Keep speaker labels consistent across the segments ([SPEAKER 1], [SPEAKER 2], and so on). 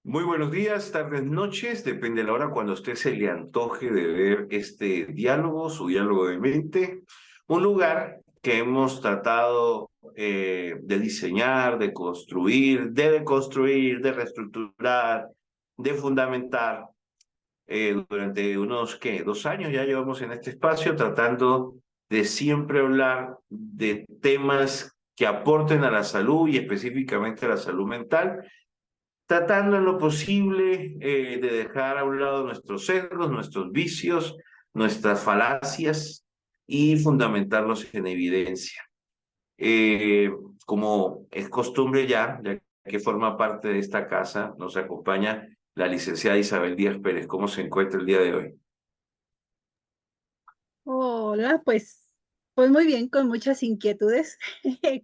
[SPEAKER 1] Muy buenos días, tardes, noches, depende de la hora cuando a usted se le antoje de ver este diálogo, su diálogo de mente, un lugar que hemos tratado de diseñar, de construir, de reestructurar, de fundamentar durante unos, ¿qué? 2 años ya llevamos en este espacio tratando de siempre hablar de temas que aporten a la salud y específicamente a la salud mental, tratando en lo posible de dejar a un lado nuestros sesgos, nuestros vicios, nuestras falacias y fundamentarlos en evidencia. Eh, Como es costumbre ya que forma parte de esta casa, nos acompaña la licenciada Isabel Díaz Pérez. ¿Cómo se encuentra el día de hoy?
[SPEAKER 2] Hola, pues muy bien, con muchas inquietudes,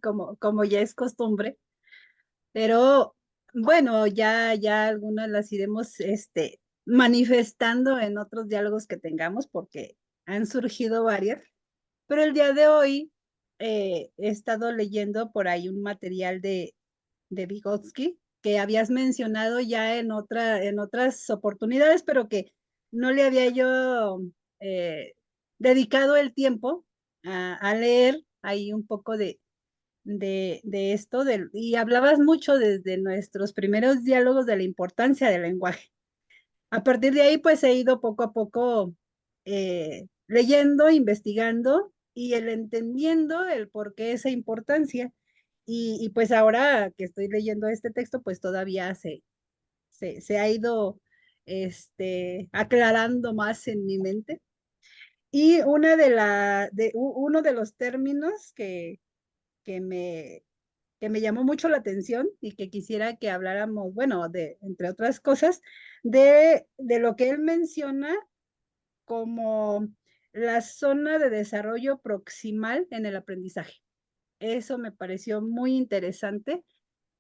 [SPEAKER 2] como ya es costumbre, pero bueno, ya algunas las iremos, manifestando en otros diálogos que tengamos, porque han surgido varias. Pero el día de hoy, he estado leyendo por ahí un material de Vygotsky, que habías mencionado ya en otras oportunidades, pero que no le había yo, dedicado el tiempo a leer ahí un poco de esto, y hablabas mucho desde nuestros primeros diálogos de la importancia del lenguaje. A partir de ahí, pues, he ido poco a poco, leyendo, investigando y entendiendo el por qué esa importancia. Pues, ahora que estoy leyendo este texto, pues, todavía se ha ido, aclarando más en mi mente. Y una de la de u uno de los términos que me que me llamó mucho la atención y que quisiera que habláramos, bueno, entre otras cosas, de lo que él menciona como la zona de desarrollo proximal en el aprendizaje. Eso me pareció muy interesante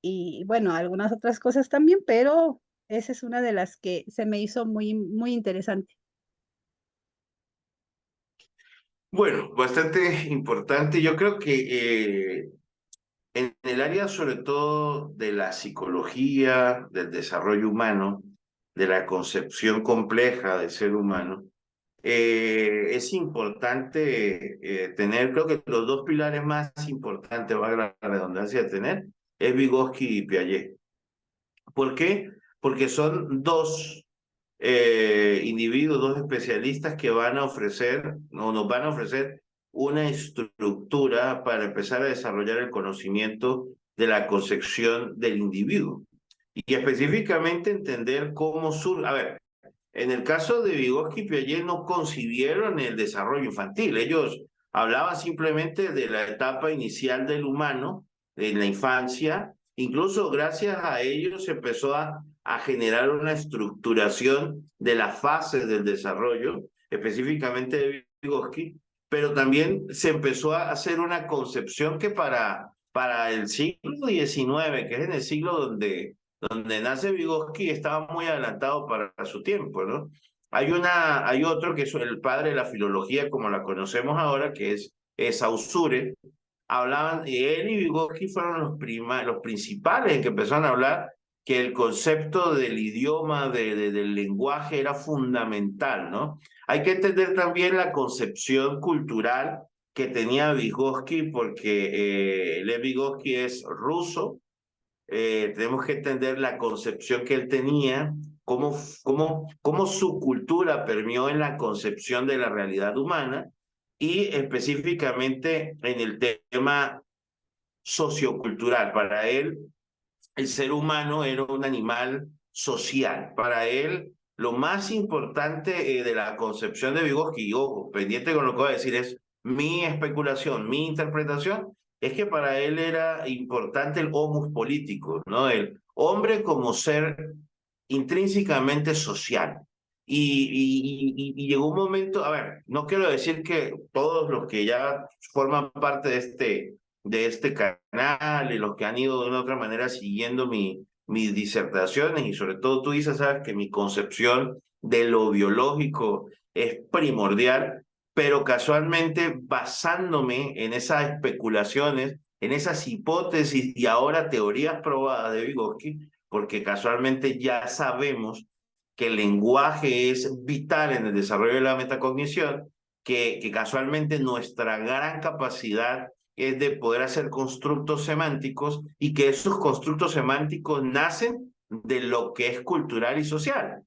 [SPEAKER 2] y, bueno, algunas otras cosas también, pero esa es una de las que se me hizo muy interesante.
[SPEAKER 1] Bueno, bastante importante. Yo creo que en el área sobre todo de la psicología, del desarrollo humano, de la concepción compleja del ser humano, es importante tener, creo que los dos pilares más importantes, valga la redundancia de tener, es Vygotsky y Piaget. ¿Por qué? Porque son dos individuos, dos especialistas que van a ofrecer, o nos van a ofrecer una estructura para empezar a desarrollar el conocimiento de la concepción del individuo. Y específicamente entender cómo surge. A ver, en el caso de Vygotsky y Piaget no concibieron el desarrollo infantil. Ellos hablaban simplemente de la etapa inicial del humano, en la infancia. Incluso gracias a ellos se empezó a generar una estructuración de las fases del desarrollo, específicamente de Vygotsky, pero también se empezó a hacer una concepción que para el siglo XIX, que es en el siglo donde nace Vygotsky, estaba muy adelantado para su tiempo, ¿no? Hay otro que es el padre de la filología como la conocemos ahora, que es Saussure. Hablaban, y él y Vygotsky fueron los principales en que empezaron a hablar que el concepto del idioma, del lenguaje era fundamental, ¿no? Hay que entender también la concepción cultural que tenía Vygotsky, porque Lev Vygotsky es ruso. Tenemos que entender la concepción que él tenía, cómo su cultura permeó en la concepción de la realidad humana y específicamente en el tema sociocultural. Para él, el ser humano era un animal social. Para él, lo más importante de la concepción de Vygotsky, y ojo, pendiente con lo que voy a decir, es mi especulación, mi interpretación, es que para él era importante el homus político, ¿no? El hombre como ser intrínsecamente social. Y llegó un momento, a ver, no quiero decir que todos los que ya forman parte de este canal y los que han ido de una u otra manera siguiendo mis disertaciones y sobre todo tú dices, sabes que mi concepción de lo biológico es primordial, pero casualmente basándome en esas especulaciones, en esas hipótesis y ahora teorías probadas de Vygotsky, porque casualmente ya sabemos que el lenguaje es vital en el desarrollo de la metacognición, que casualmente nuestra gran capacidad es de poder hacer constructos semánticos y que esos constructos semánticos nacen de lo que es cultural y social,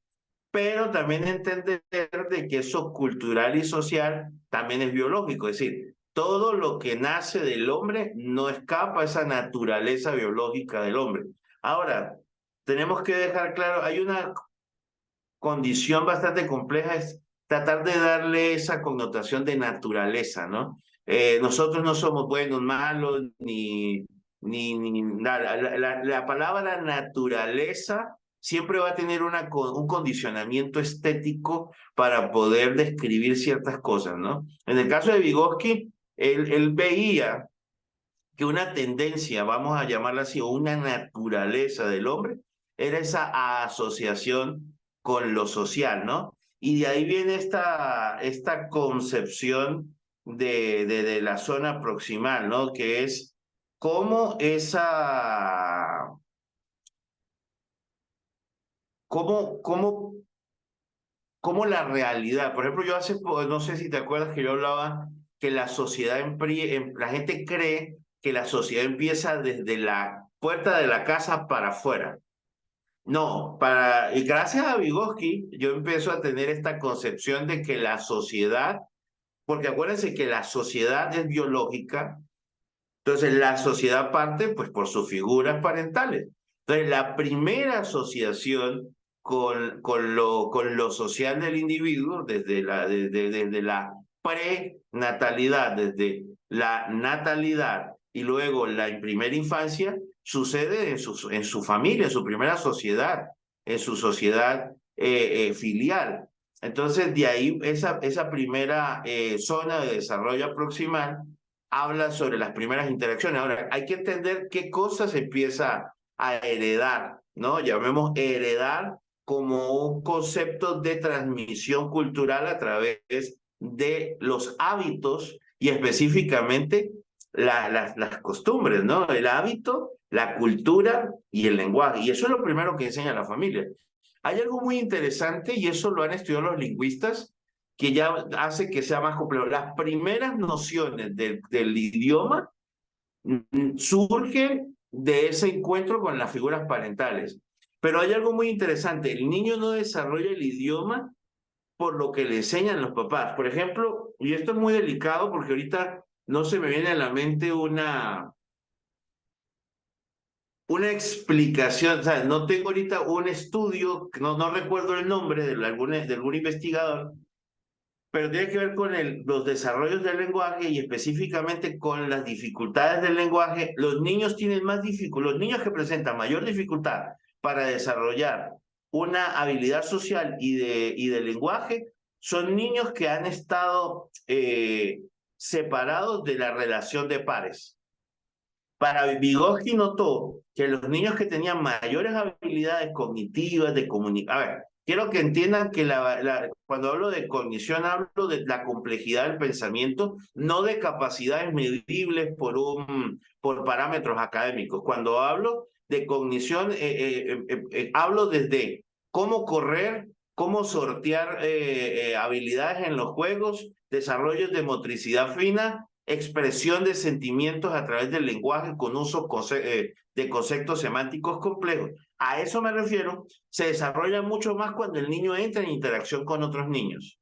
[SPEAKER 1] pero también entender de que eso cultural y social también es biológico, es decir, todo lo que nace del hombre no escapa a esa naturaleza biológica del hombre. Ahora, tenemos que dejar claro, hay una condición bastante compleja, es tratar de darle esa connotación de naturaleza, ¿no? Nosotros no somos buenos, malos, ni nada. La palabra naturaleza siempre va a tener un condicionamiento estético para poder describir ciertas cosas, ¿no? En el caso de Vygotsky, él veía que una tendencia, vamos a llamarla así, o una naturaleza del hombre, era esa asociación con lo social, ¿no? Y de ahí viene esta concepción de la zona proximal, ¿no? Que es cómo cómo cómo la realidad, por ejemplo, no sé si te acuerdas que yo hablaba que la sociedad, la gente cree que la sociedad empieza desde la puerta de la casa para afuera. No, y gracias a Vygotsky, yo empiezo a tener esta concepción de que la sociedad, porque acuérdense que la sociedad es biológica, entonces la sociedad parte pues por sus figuras parentales. Entonces la primera asociación con lo social del individuo, desde la prenatalidad, desde la natalidad y luego la primera infancia, sucede en su familia, en su primera sociedad, en su sociedad filial. Entonces, de ahí esa primera zona de desarrollo proximal habla sobre las primeras interacciones. Ahora, hay que entender qué cosas se empieza a heredar, ¿no? Llamemos heredar como un concepto de transmisión cultural a través de los hábitos y específicamente las costumbres, ¿no? El hábito, la cultura y el lenguaje. Y eso es lo primero que enseña la familia. Hay algo muy interesante y eso lo han estudiado los lingüistas que ya hace que sea más complejo. Las primeras nociones del idioma surgen de ese encuentro con las figuras parentales. Pero hay algo muy interesante, el niño no desarrolla el idioma por lo que le enseñan los papás. Por ejemplo, y esto es muy delicado porque ahorita no se me viene a la mente una explicación, o sea, no tengo ahorita un estudio, no recuerdo el nombre de algún investigador, pero tiene que ver con los desarrollos del lenguaje y específicamente con las dificultades del lenguaje. Los niños tienen más dificultad, los niños que presentan mayor dificultad para desarrollar una habilidad social y de lenguaje son niños que han estado separados de la relación de pares. Para Vygotsky notó que los niños que tenían mayores habilidades cognitivas de comunicar, a ver, quiero que entiendan que cuando hablo de cognición hablo de la complejidad del pensamiento, no de capacidades medibles por parámetros académicos. Cuando hablo de cognición, hablo desde cómo correr, cómo sortear habilidades en los juegos, desarrollos de motricidad fina, expresión de sentimientos a través del lenguaje con uso de conceptos semánticos complejos. A eso me refiero, se desarrolla mucho más cuando el niño entra en interacción con otros niños.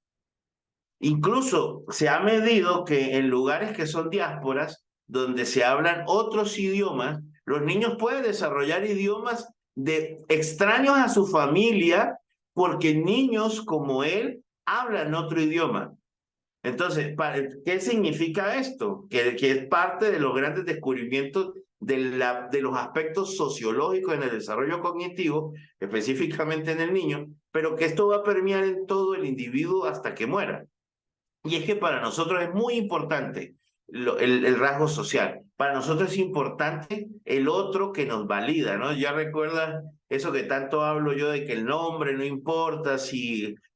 [SPEAKER 1] Incluso se ha medido que en lugares que son diásporas, donde se hablan otros idiomas, los niños pueden desarrollar idiomas extraños a su familia porque niños como él hablan otro idioma. Entonces, ¿qué significa esto? Que es parte de los grandes descubrimientos de los aspectos sociológicos en el desarrollo cognitivo, específicamente en el niño, pero que esto va a permear en todo el individuo hasta que muera. Y es que para nosotros es muy importante el rasgo social. Para nosotros es importante el otro que nos valida, ¿no? Ya recuerdas eso que tanto hablo yo de que el nombre no importa,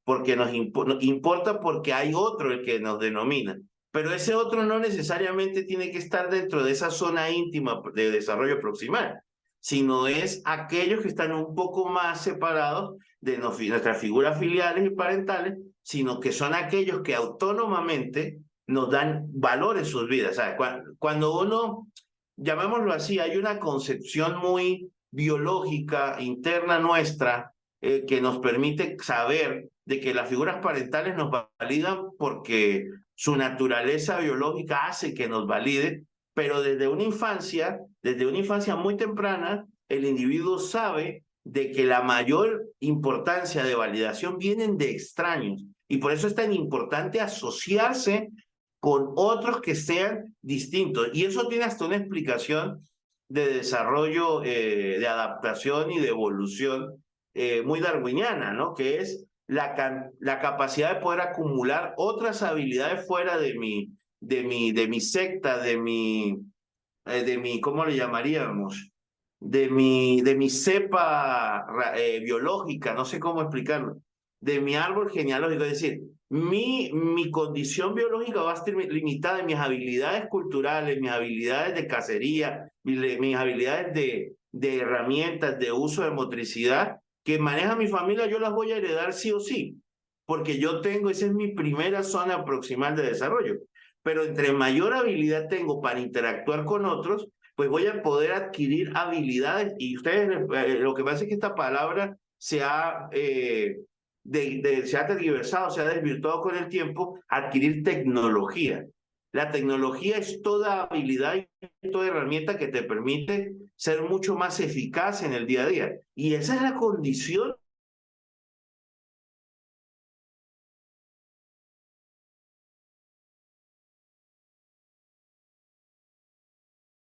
[SPEAKER 1] porque nos importa porque hay otro el que nos denomina. Pero ese otro no necesariamente tiene que estar dentro de esa zona íntima de desarrollo proximal, sino es aquellos que están un poco más separados de nuestras figuras filiales y parentales, sino que son aquellos que autónomamente nos dan valor en sus vidas. ¿Sabes? Cuando uno, llamémoslo así, hay una concepción muy biológica interna nuestra que nos permite saber de que las figuras parentales nos validan porque su naturaleza biológica hace que nos valide, pero desde una infancia muy temprana, el individuo sabe de que la mayor importancia de validación vienen de extraños y por eso es tan importante asociarse con otros que sean distintos. Y eso tiene hasta una explicación de desarrollo, de adaptación y de evolución muy darwiniana, ¿no? Que es la capacidad de poder acumular otras habilidades fuera de mi secta, de mi, ¿cómo le llamaríamos? De mi cepa biológica, no sé cómo explicarlo, de mi árbol genealógico, es decir, mi condición biológica va a estar limitada en mis habilidades culturales, mis habilidades de cacería, mis habilidades de herramientas, de uso de motricidad, que maneja mi familia, yo las voy a heredar sí o sí, porque yo tengo, esa es mi primera zona proximal de desarrollo. Pero entre mayor habilidad tengo para interactuar con otros, pues voy a poder adquirir habilidades. Y ustedes, lo que pasa es que esta palabra se ha tergiversado, se ha desvirtuado con el tiempo, adquirir tecnología. La tecnología es toda habilidad y toda herramienta que te permite ser mucho más eficaz en el día a día. Y esa es la condición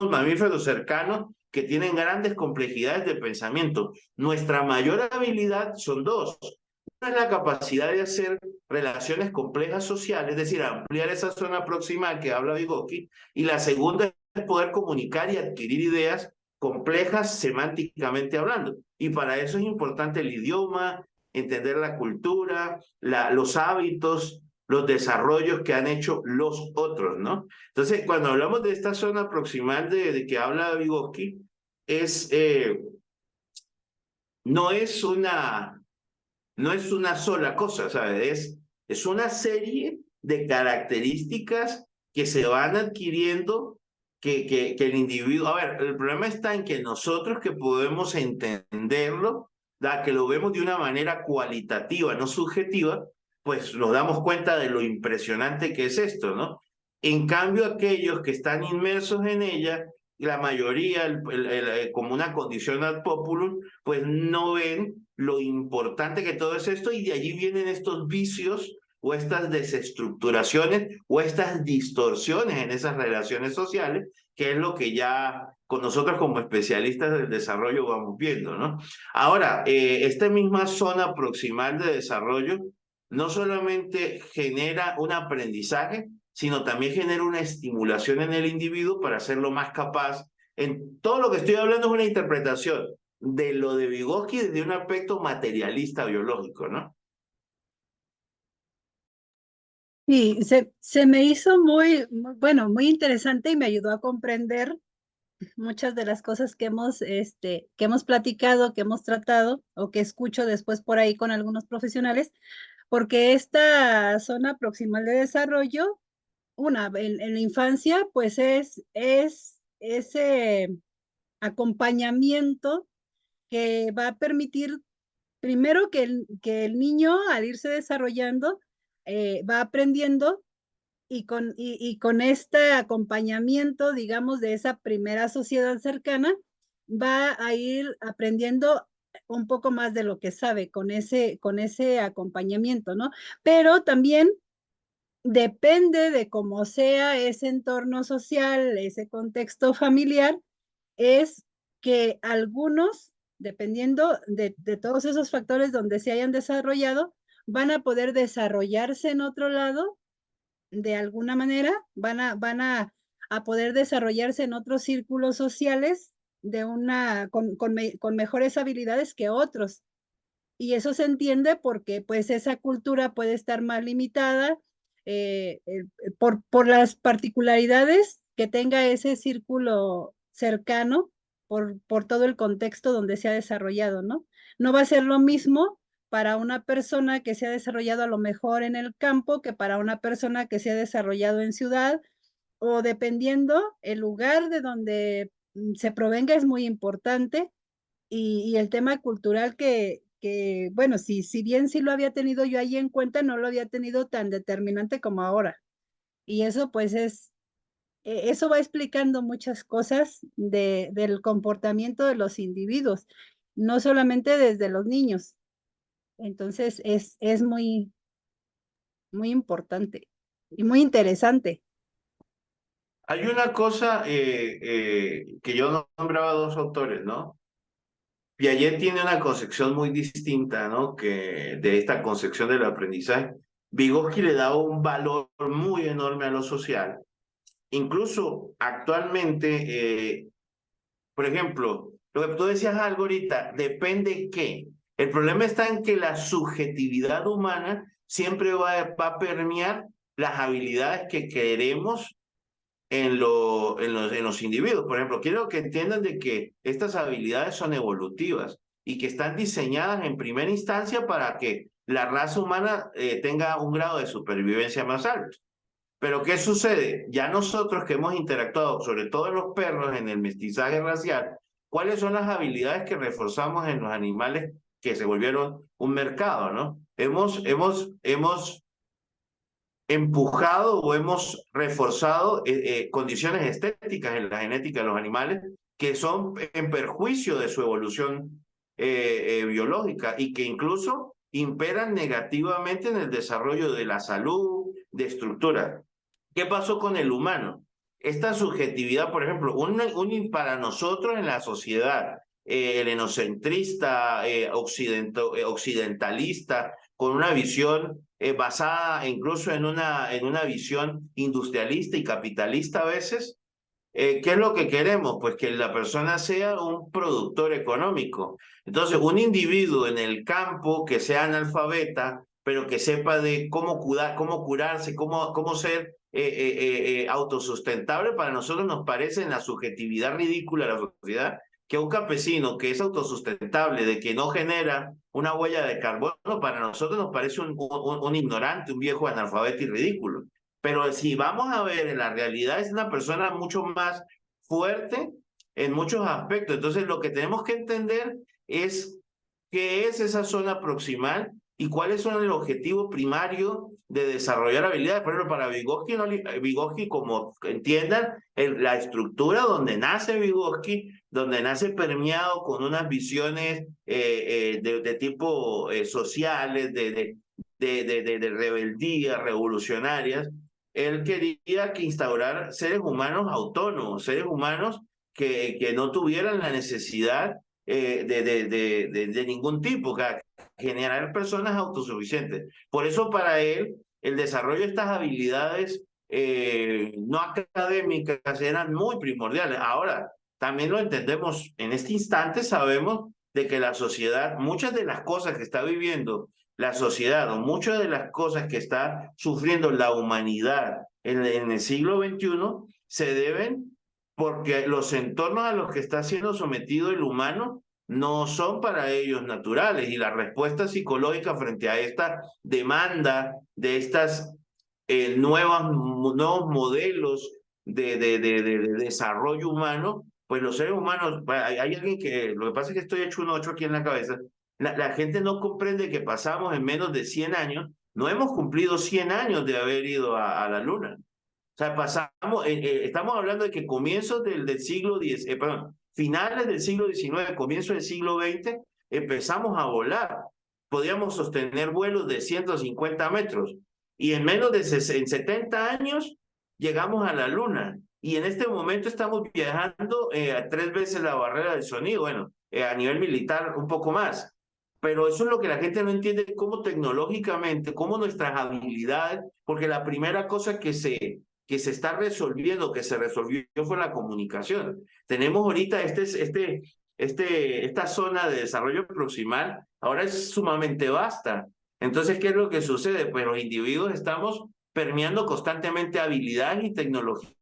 [SPEAKER 1] mamíferos cercanos que tienen grandes complejidades de pensamiento. Nuestra mayor habilidad son dos. Una es la capacidad de hacer relaciones complejas sociales, es decir, ampliar esa zona proximal que habla Vygotsky, y la segunda es poder comunicar y adquirir ideas complejas semánticamente hablando. Y para eso es importante el idioma, entender la cultura, los hábitos, los desarrollos que han hecho los otros, ¿no? Entonces, cuando hablamos de esta zona proximal de que habla Vygotsky, es, no es una, no es una sola cosa, ¿sabes? Es una serie de características que se van adquiriendo que el individuo... A ver, el problema está en que nosotros que podemos entenderlo, que lo vemos de una manera cualitativa, no subjetiva, pues nos damos cuenta de lo impresionante que es esto, ¿no? En cambio, aquellos que están inmersos en ella, la mayoría, como una condición ad populum, pues no ven lo importante que todo es esto y de allí vienen estos vicios o estas desestructuraciones o estas distorsiones en esas relaciones sociales, que es lo que ya con nosotros como especialistas del desarrollo vamos viendo, ¿no? Ahora, esta misma zona proximal de desarrollo no solamente genera un aprendizaje, sino también genera una estimulación en el individuo para hacerlo más capaz. En todo lo que estoy hablando es una interpretación de lo de Vygotsky desde un aspecto materialista biológico, ¿no?
[SPEAKER 2] Y se me hizo bueno, muy interesante y me ayudó a comprender muchas de las cosas que hemos platicado, que hemos tratado o que escucho después por ahí con algunos profesionales, porque esta zona proximal de desarrollo, en la infancia, pues es ese acompañamiento que va a permitir primero que el niño al irse desarrollando va aprendiendo y con este acompañamiento, digamos, de esa primera sociedad cercana, va a ir aprendiendo un poco más de lo que sabe con ese acompañamiento, ¿no? Pero también depende de cómo sea ese entorno social, ese contexto familiar, es que algunos, dependiendo de todos esos factores donde se hayan desarrollado, van a poder desarrollarse en otro lado de alguna manera, a poder desarrollarse en otros círculos sociales con mejores habilidades que otros. Y eso se entiende porque pues esa cultura puede estar más limitada por las particularidades que tenga ese círculo cercano por todo el contexto donde se ha desarrollado, ¿no? No va a ser lo mismo para una persona que se ha desarrollado a lo mejor en el campo que para una persona que se ha desarrollado en ciudad, o dependiendo el lugar de donde se provenga es muy importante y el tema cultural bueno, si bien sí lo había tenido yo ahí en cuenta, no lo había tenido tan determinante como ahora. Y eso pues eso va explicando muchas cosas del comportamiento de los individuos, no solamente desde los niños. Entonces es muy, muy importante y muy interesante.
[SPEAKER 1] Hay una cosa que yo nombraba dos autores, ¿no? Piaget tiene una concepción muy distinta, ¿no? Que de esta concepción del aprendizaje. Vygotsky le da un valor muy enorme a lo social. Incluso actualmente, por ejemplo, lo que tú decías algo ahorita, depende qué. El problema está en que la subjetividad humana siempre va a permear las habilidades que queremos en los individuos. Por ejemplo, quiero que entiendan de que estas habilidades son evolutivas y que están diseñadas en primera instancia para que la raza humana tenga un grado de supervivencia más alto. Pero ¿qué sucede? Ya nosotros que hemos interactuado, sobre todo en los perros, en el mestizaje racial, ¿cuáles son las habilidades que reforzamos en los animales que se volvieron un mercado, ¿no? Hemos empujado o hemos reforzado condiciones estéticas en la genética de los animales que son en perjuicio de su evolución biológica y que incluso imperan negativamente en el desarrollo de la salud, de estructura. ¿Qué pasó con el humano? Esta subjetividad, por ejemplo, para nosotros en la sociedad, el enocentrista, occidentalista, con una visión basada incluso en una visión industrialista y capitalista a veces, ¿qué es lo que queremos? Pues que la persona sea un productor económico. Entonces, un individuo en el campo que sea analfabeta, pero que sepa de cómo curarse, cómo ser autosustentable, para nosotros nos parece en la subjetividad ridícula de la sociedad que un campesino que es autosustentable, de que no genera una huella de carbono, para nosotros nos parece un ignorante, un viejo analfabeto y ridículo. Pero si vamos a ver, en la realidad es una persona mucho más fuerte en muchos aspectos. Entonces, lo que tenemos que entender es qué es esa zona proximal y cuáles son el objetivo primario de desarrollar habilidades. Por ejemplo, para Vygotsky, no, Vygotsky como entiendan, la estructura donde nace Vygotsky, donde nace permeado con unas visiones de tipo sociales, de rebeldía, revolucionarias, él quería que instaurar seres humanos autónomos, seres humanos que no tuvieran la necesidad de ningún tipo, que generar personas autosuficientes. Por eso para él el desarrollo de estas habilidades no académicas eran muy primordiales. Ahora, también lo entendemos en este instante, sabemos de que la sociedad, muchas de las cosas que está viviendo la sociedad o muchas de las cosas que está sufriendo la humanidad en el siglo XXI se deben porque los entornos a los que está siendo sometido el humano no son para ellos naturales y la respuesta psicológica frente a esta demanda de estas nuevos modelos de desarrollo humano, pues los seres humanos, hay alguien que, lo que pasa es que estoy hecho un ocho aquí en la cabeza, la gente no comprende que pasamos en menos de 100 años, no hemos cumplido 100 años de haber ido a la luna. O sea, estamos hablando de que comienzos del siglo X, perdón, finales del siglo XIX, comienzo del siglo XX, empezamos a volar. Podíamos sostener vuelos de 150 metros y en menos de 70 años llegamos a la luna. Y en este momento estamos viajando a 3 veces la barrera del sonido, bueno, a nivel militar un poco más. Pero eso es lo que la gente no entiende, cómo tecnológicamente, cómo nuestras habilidades, porque la primera cosa que se está resolviendo, que se resolvió fue la comunicación. Tenemos ahorita esta zona de desarrollo proximal, ahora es sumamente vasta. Entonces, ¿qué es lo que sucede? Pues los individuos estamos permeando constantemente habilidades y tecnologías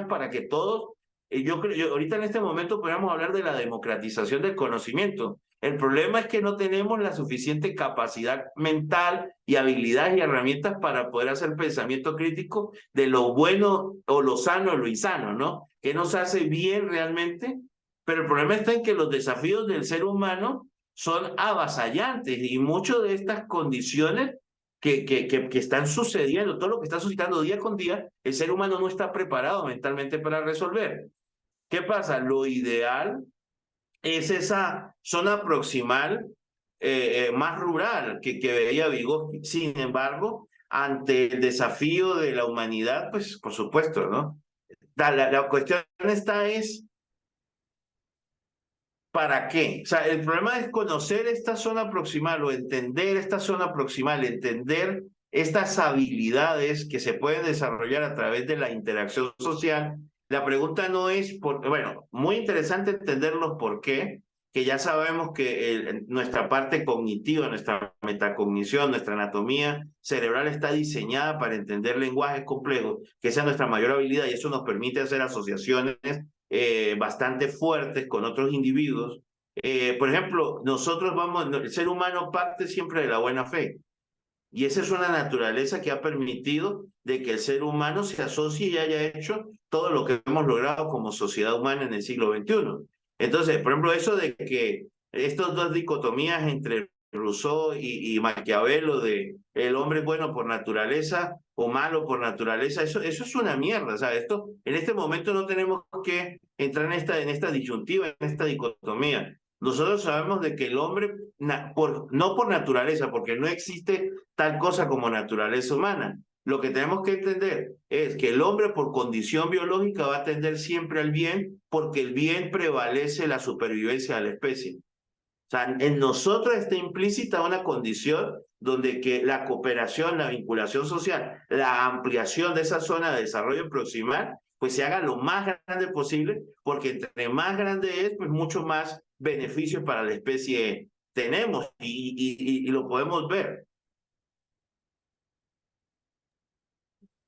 [SPEAKER 1] para que todos Ahorita en este momento podríamos hablar de la democratización del conocimiento. El problema es que no tenemos la suficiente capacidad mental y habilidades y herramientas para poder hacer pensamiento crítico de lo bueno o lo sano o lo insano, ¿no? ¿Qué nos hace bien realmente? Pero el problema está en que los desafíos del ser humano son avasallantes y muchas de estas condiciones que están sucediendo, todo lo que está suscitando día con día, el ser humano no está preparado mentalmente para resolver. ¿Qué pasa? Lo ideal es esa zona proximal más rural que veía Vygotsky. Sin embargo, ante el desafío de la humanidad, pues por supuesto, ¿no? La cuestión está es, ¿para qué? O sea, el problema es conocer esta zona proximal o entender esta zona proximal, entender estas habilidades que se pueden desarrollar a través de la interacción social. La pregunta no es, bueno, muy interesante entender los por qué, que ya sabemos que nuestra parte cognitiva, nuestra metacognición, nuestra anatomía cerebral está diseñada para entender lenguajes complejos, que esa es nuestra mayor habilidad y eso nos permite hacer asociaciones bastante fuertes con otros individuos. Por ejemplo, el ser humano parte siempre de la buena fe. Y esa es una naturaleza que ha permitido de que el ser humano se asocie y haya hecho todo lo que hemos logrado como sociedad humana en el siglo XXI. Entonces, por ejemplo, eso de que estas dos dicotomías entre Rousseau y Maquiavelo de el hombre es bueno por naturaleza o malo por naturaleza, eso es una mierda. O sea, en este momento no tenemos que entrar en esta disyuntiva, en esta dicotomía. Nosotros sabemos de que el hombre, no por naturaleza, porque no existe tal cosa como naturaleza humana. Lo que tenemos que entender es que el hombre por condición biológica va a tender siempre al bien porque el bien prevalece la supervivencia de la especie. O sea, en nosotros está implícita una condición donde que la cooperación, la vinculación social, la ampliación de esa zona de desarrollo proximal, pues se haga lo más grande posible, porque entre más grande es, pues mucho más beneficios para la especie tenemos y lo podemos ver.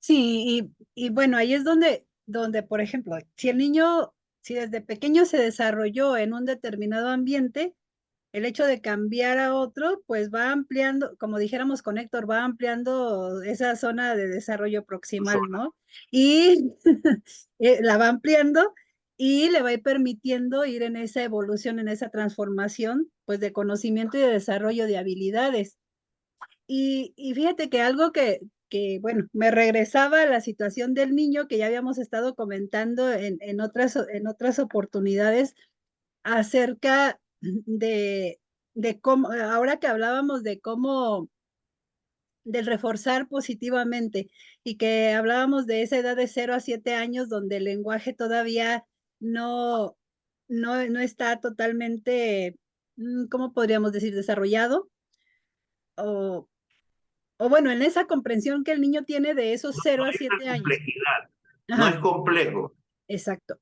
[SPEAKER 2] Sí, y bueno, ahí es donde, por ejemplo, si desde pequeño se desarrolló en un determinado ambiente, el hecho de cambiar a otro, pues va ampliando, como dijéramos con Héctor, va ampliando esa zona de desarrollo proximal, ¿no? Y la va ampliando y le va a ir permitiendo ir en esa evolución, en esa transformación, pues de conocimiento y de desarrollo de habilidades. Y fíjate que algo bueno, me regresaba a la situación del niño que ya habíamos estado comentando en otras oportunidades acerca de cómo, ahora que hablábamos de cómo, del reforzar positivamente y que hablábamos de esa edad de 0 a 7 años donde el lenguaje todavía no, no está totalmente, ¿cómo podríamos decir? Desarrollado o, o bueno, en esa comprensión que el niño tiene de esos
[SPEAKER 1] No, no
[SPEAKER 2] cero a
[SPEAKER 1] hay una
[SPEAKER 2] siete años.
[SPEAKER 1] complejidad, no es
[SPEAKER 2] Ajá,
[SPEAKER 1] complejo.
[SPEAKER 2] exacto.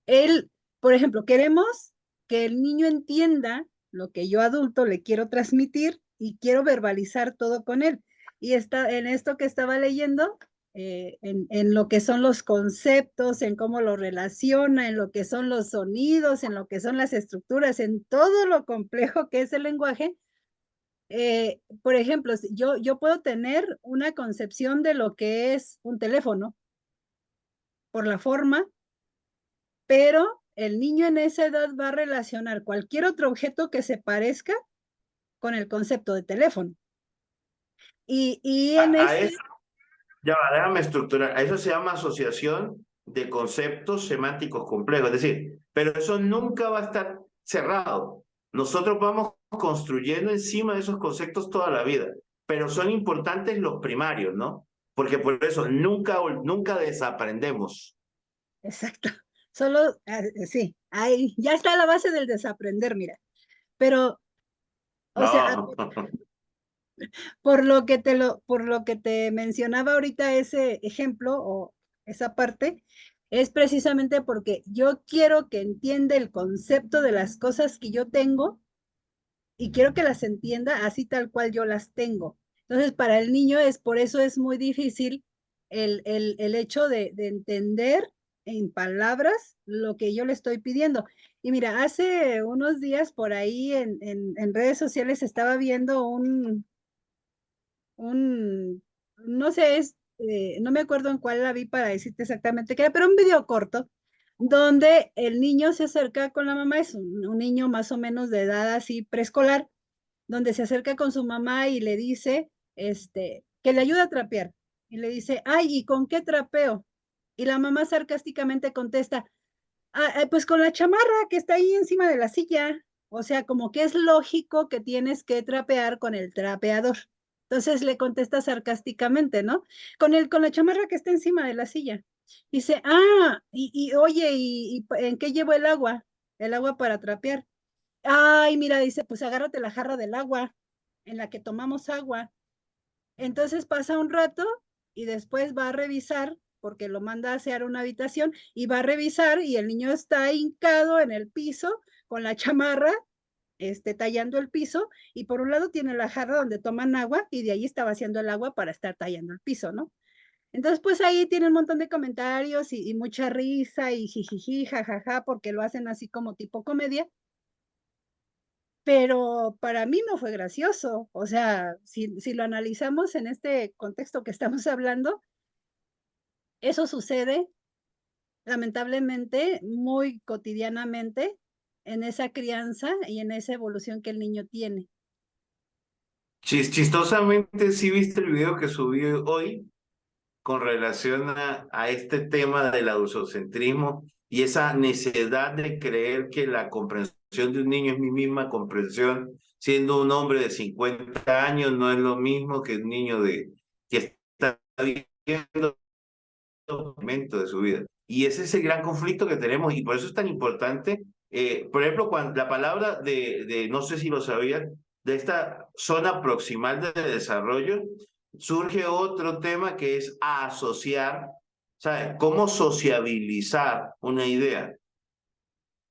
[SPEAKER 2] Por ejemplo, queremos que el niño entienda lo que yo adulto le quiero transmitir y quiero verbalizar todo con él. Y está en esto que estaba leyendo, en lo que son los conceptos, en cómo lo relaciona, en lo que son los sonidos, en lo que son las estructuras, en todo lo complejo que es el lenguaje. Por ejemplo, yo puedo tener una concepción de lo que es un teléfono por la forma, pero el niño en esa edad va a relacionar cualquier otro objeto que se parezca con el concepto de teléfono. Y en
[SPEAKER 1] A
[SPEAKER 2] ese,
[SPEAKER 1] eso, ya va, déjame estructurar, a eso se llama asociación de conceptos semánticos complejos, es decir, pero eso nunca va a estar cerrado. Nosotros vamos construyendo encima de esos conceptos toda la vida, pero son importantes los primarios, ¿no? Porque por eso nunca desaprendemos.
[SPEAKER 2] exacto, solo, sí, ahí ya está la base del desaprender, mira. Pero, o sea,
[SPEAKER 1] No,
[SPEAKER 2] por lo que te mencionaba ahorita ese ejemplo o esa parte, es precisamente porque yo quiero que entienda el concepto de las cosas que yo tengo y quiero que las entienda así tal cual yo las tengo. Entonces, para el niño por eso es muy difícil el hecho de entender. en palabras lo que yo le estoy pidiendo. Y mira, hace unos días por ahí en redes sociales estaba viendo un, no sé, no me acuerdo en cuál la vi para decirte exactamente qué era, pero un video corto donde el niño se acerca con la mamá, es un niño más o menos de edad así preescolar, donde se acerca con su mamá y le dice, que le ayuda a trapear. Y le dice, ay, ¿y con qué trapeo? Y la mamá sarcásticamente contesta, pues con la chamarra que está ahí encima de la silla. O sea, como que es lógico que tienes que trapear con el trapeador. Entonces le contesta sarcásticamente, ¿no? Con la chamarra que está encima de la silla. Dice, oye, ¿en qué llevo el agua? El agua para trapear. Ay, mira, dice, pues agárrate la jarra del agua en la que tomamos agua. Entonces pasa un rato y después va a revisar, porque lo manda a asear una habitación, y va a revisar y el niño está hincado en el piso con la chamarra, tallando el piso, y por un lado tiene la jarra donde toman agua y de ahí está vaciando el agua para estar tallando el piso, ¿no? Entonces, pues ahí tiene un montón de comentarios y mucha risa y jijiji, jajaja, porque lo hacen así como tipo comedia, pero para mí no fue gracioso. O sea, si lo analizamos en este contexto que estamos hablando, eso sucede lamentablemente muy cotidianamente en esa crianza y en esa evolución que el niño tiene.
[SPEAKER 1] Chistosamente, sí viste el video que subí hoy con relación a este tema del adultocentrismo y esa necesidad de creer que la comprensión de un niño es mi misma comprensión, siendo un hombre de 50 años, no es lo mismo que un niño que está viviendo un momento de su vida. Y ese es el gran conflicto que tenemos y por eso es tan importante. Por ejemplo, cuando la palabra no sé si lo sabías, de esta zona proximal de desarrollo, surge otro tema que es asociar, ¿sabes? ¿Cómo sociabilizar una idea?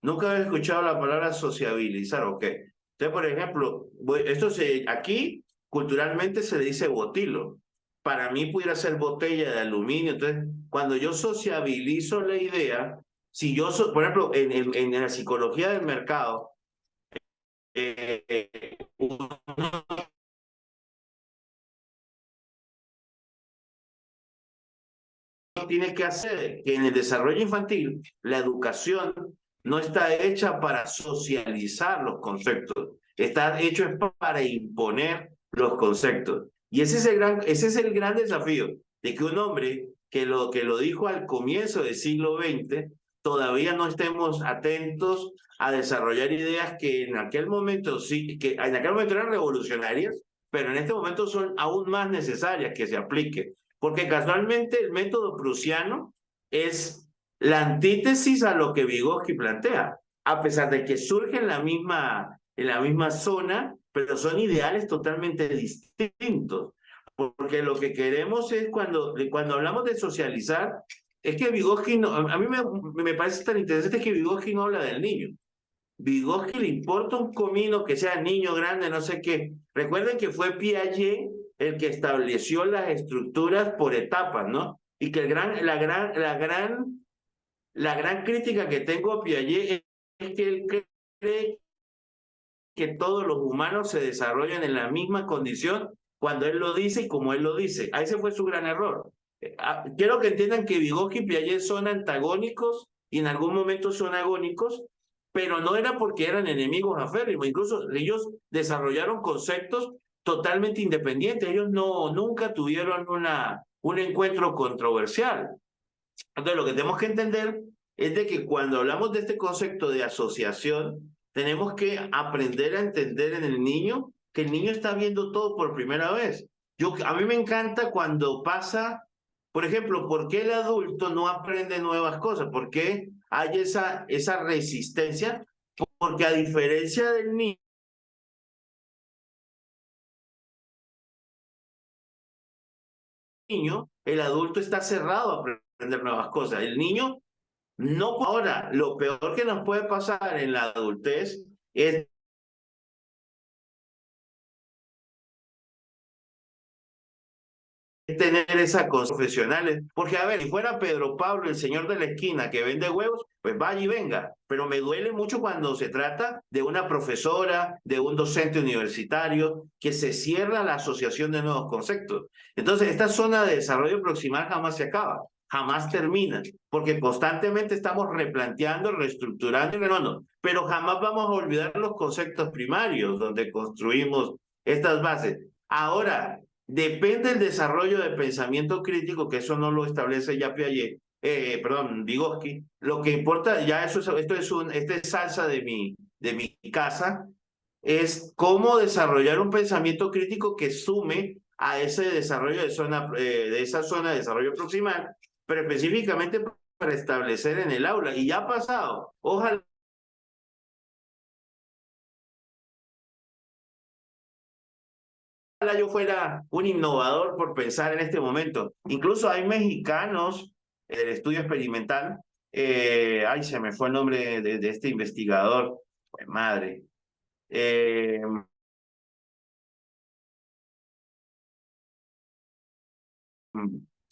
[SPEAKER 1] Nunca había escuchado la palabra sociabilizar, ¿ok? Entonces, por ejemplo, aquí culturalmente se le dice botilo. Para mí pudiera ser botella de aluminio. Entonces, cuando yo sociabilizo la idea, si yo, por ejemplo, en la psicología del mercado, uno tiene que hacer que en el desarrollo infantil la educación no está hecha para socializar los conceptos, está hecho para imponer los conceptos. Y ese es el gran desafío de que un hombre que lo dijo al comienzo del siglo XX, todavía no estemos atentos a desarrollar ideas que en aquel momento sí, que en aquel momento eran revolucionarias, pero en este momento son aún más necesarias que se apliquen. Porque casualmente el método prusiano es la antítesis a lo que Vygotsky plantea, a pesar de que surge en la misma zona, pero son ideales totalmente distintos. Porque lo que queremos es cuando hablamos de socializar, es que Vygotsky, no, a mí me parece tan interesante que Vygotsky no habla del niño. Vygotsky le importa un comino que sea niño, grande, no sé qué. Recuerden que fue Piaget el que estableció las estructuras por etapas, ¿no? Y que la gran crítica que tengo a Piaget es que él cree que todos los humanos se desarrollan en la misma condición cuando él lo dice y como él lo dice. A ese fue su gran error. Quiero que entiendan que Vygotsky y Piaget son antagónicos y en algún momento son agónicos, pero no era porque eran enemigos aférrimos. Incluso ellos desarrollaron conceptos totalmente independientes. Ellos nunca tuvieron un encuentro controversial. Entonces, lo que tenemos que entender es de que cuando hablamos de este concepto de asociación, tenemos que aprender a entender en el niño que el niño está viendo todo por primera vez. A mí me encanta cuando pasa, por ejemplo, ¿por qué el adulto no aprende nuevas cosas? ¿Por qué hay esa resistencia? Porque a diferencia del niño, el adulto está cerrado a aprender nuevas cosas. El niño no. Ahora, lo peor que nos puede pasar en la adultez es tener esa profesionales, porque a ver, si fuera Pedro Pablo, el señor de la esquina que vende huevos, pues vaya y venga, pero me duele mucho cuando se trata de una profesora, de un docente universitario, que se cierra la asociación de nuevos conceptos. Entonces, esta zona de desarrollo proximal jamás se acaba, jamás termina, porque constantemente estamos replanteando, reestructurando y renovando, pero jamás vamos a olvidar los conceptos primarios donde construimos estas bases. Ahora, depende del desarrollo de pensamiento crítico, que eso no lo establece ya Piaget, perdón, Vygotsky. Lo que importa, ya eso esto es salsa de mi casa, es cómo desarrollar un pensamiento crítico que sume a ese desarrollo de esa zona de desarrollo proximal, pero específicamente para establecer en el aula. Y ya ha pasado. Ojalá yo fuera un innovador por pensar en este momento. Incluso hay mexicanos del estudio experimental, ay, se me fue el nombre de este investigador, madre, eh,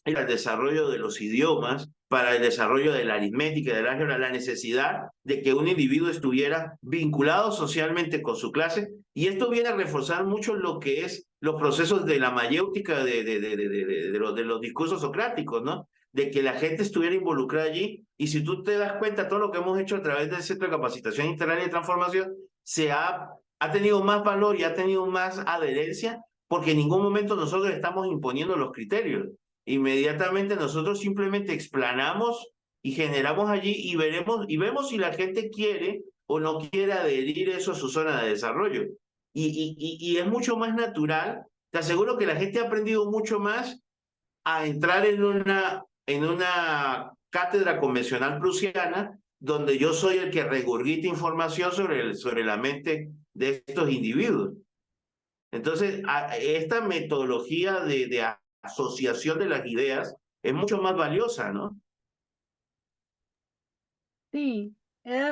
[SPEAKER 1] el desarrollo de los idiomas, para el desarrollo de la aritmética y del álgebra, la necesidad de que un individuo estuviera vinculado socialmente con su clase, y esto viene a reforzar mucho lo que es los procesos de la mayéutica de los discursos socráticos, ¿no? De que la gente estuviera involucrada allí, y si tú te das cuenta, todo lo que hemos hecho a través del Centro de Capacitación Integral y de Transformación ha tenido más valor y ha tenido más adherencia, porque en ningún momento nosotros estamos imponiendo los criterios. Inmediatamente nosotros simplemente explanamos y generamos allí y veremos y vemos si la gente quiere o no quiere adherir eso a su zona de desarrollo. Y es mucho más natural. Te aseguro que la gente ha aprendido mucho más a entrar en una cátedra convencional prusiana, donde yo soy el que regurgita información sobre la mente de estos individuos. Entonces, esta metodología de asociación de las ideas es mucho más valiosa, ¿no?
[SPEAKER 2] Sí,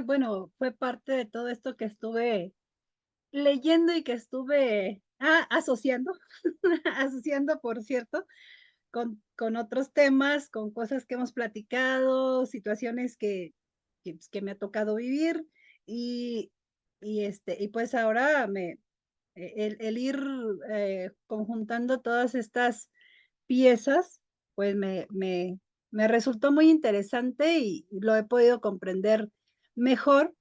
[SPEAKER 2] bueno, fue parte de todo esto que estuve leyendo y que estuve asociando, asociando, por cierto, con otros temas, con cosas que hemos platicado, situaciones pues, que me ha tocado vivir y, y pues ahora el ir conjuntando todas estas piezas, pues me resultó muy interesante y lo he podido comprender mejor,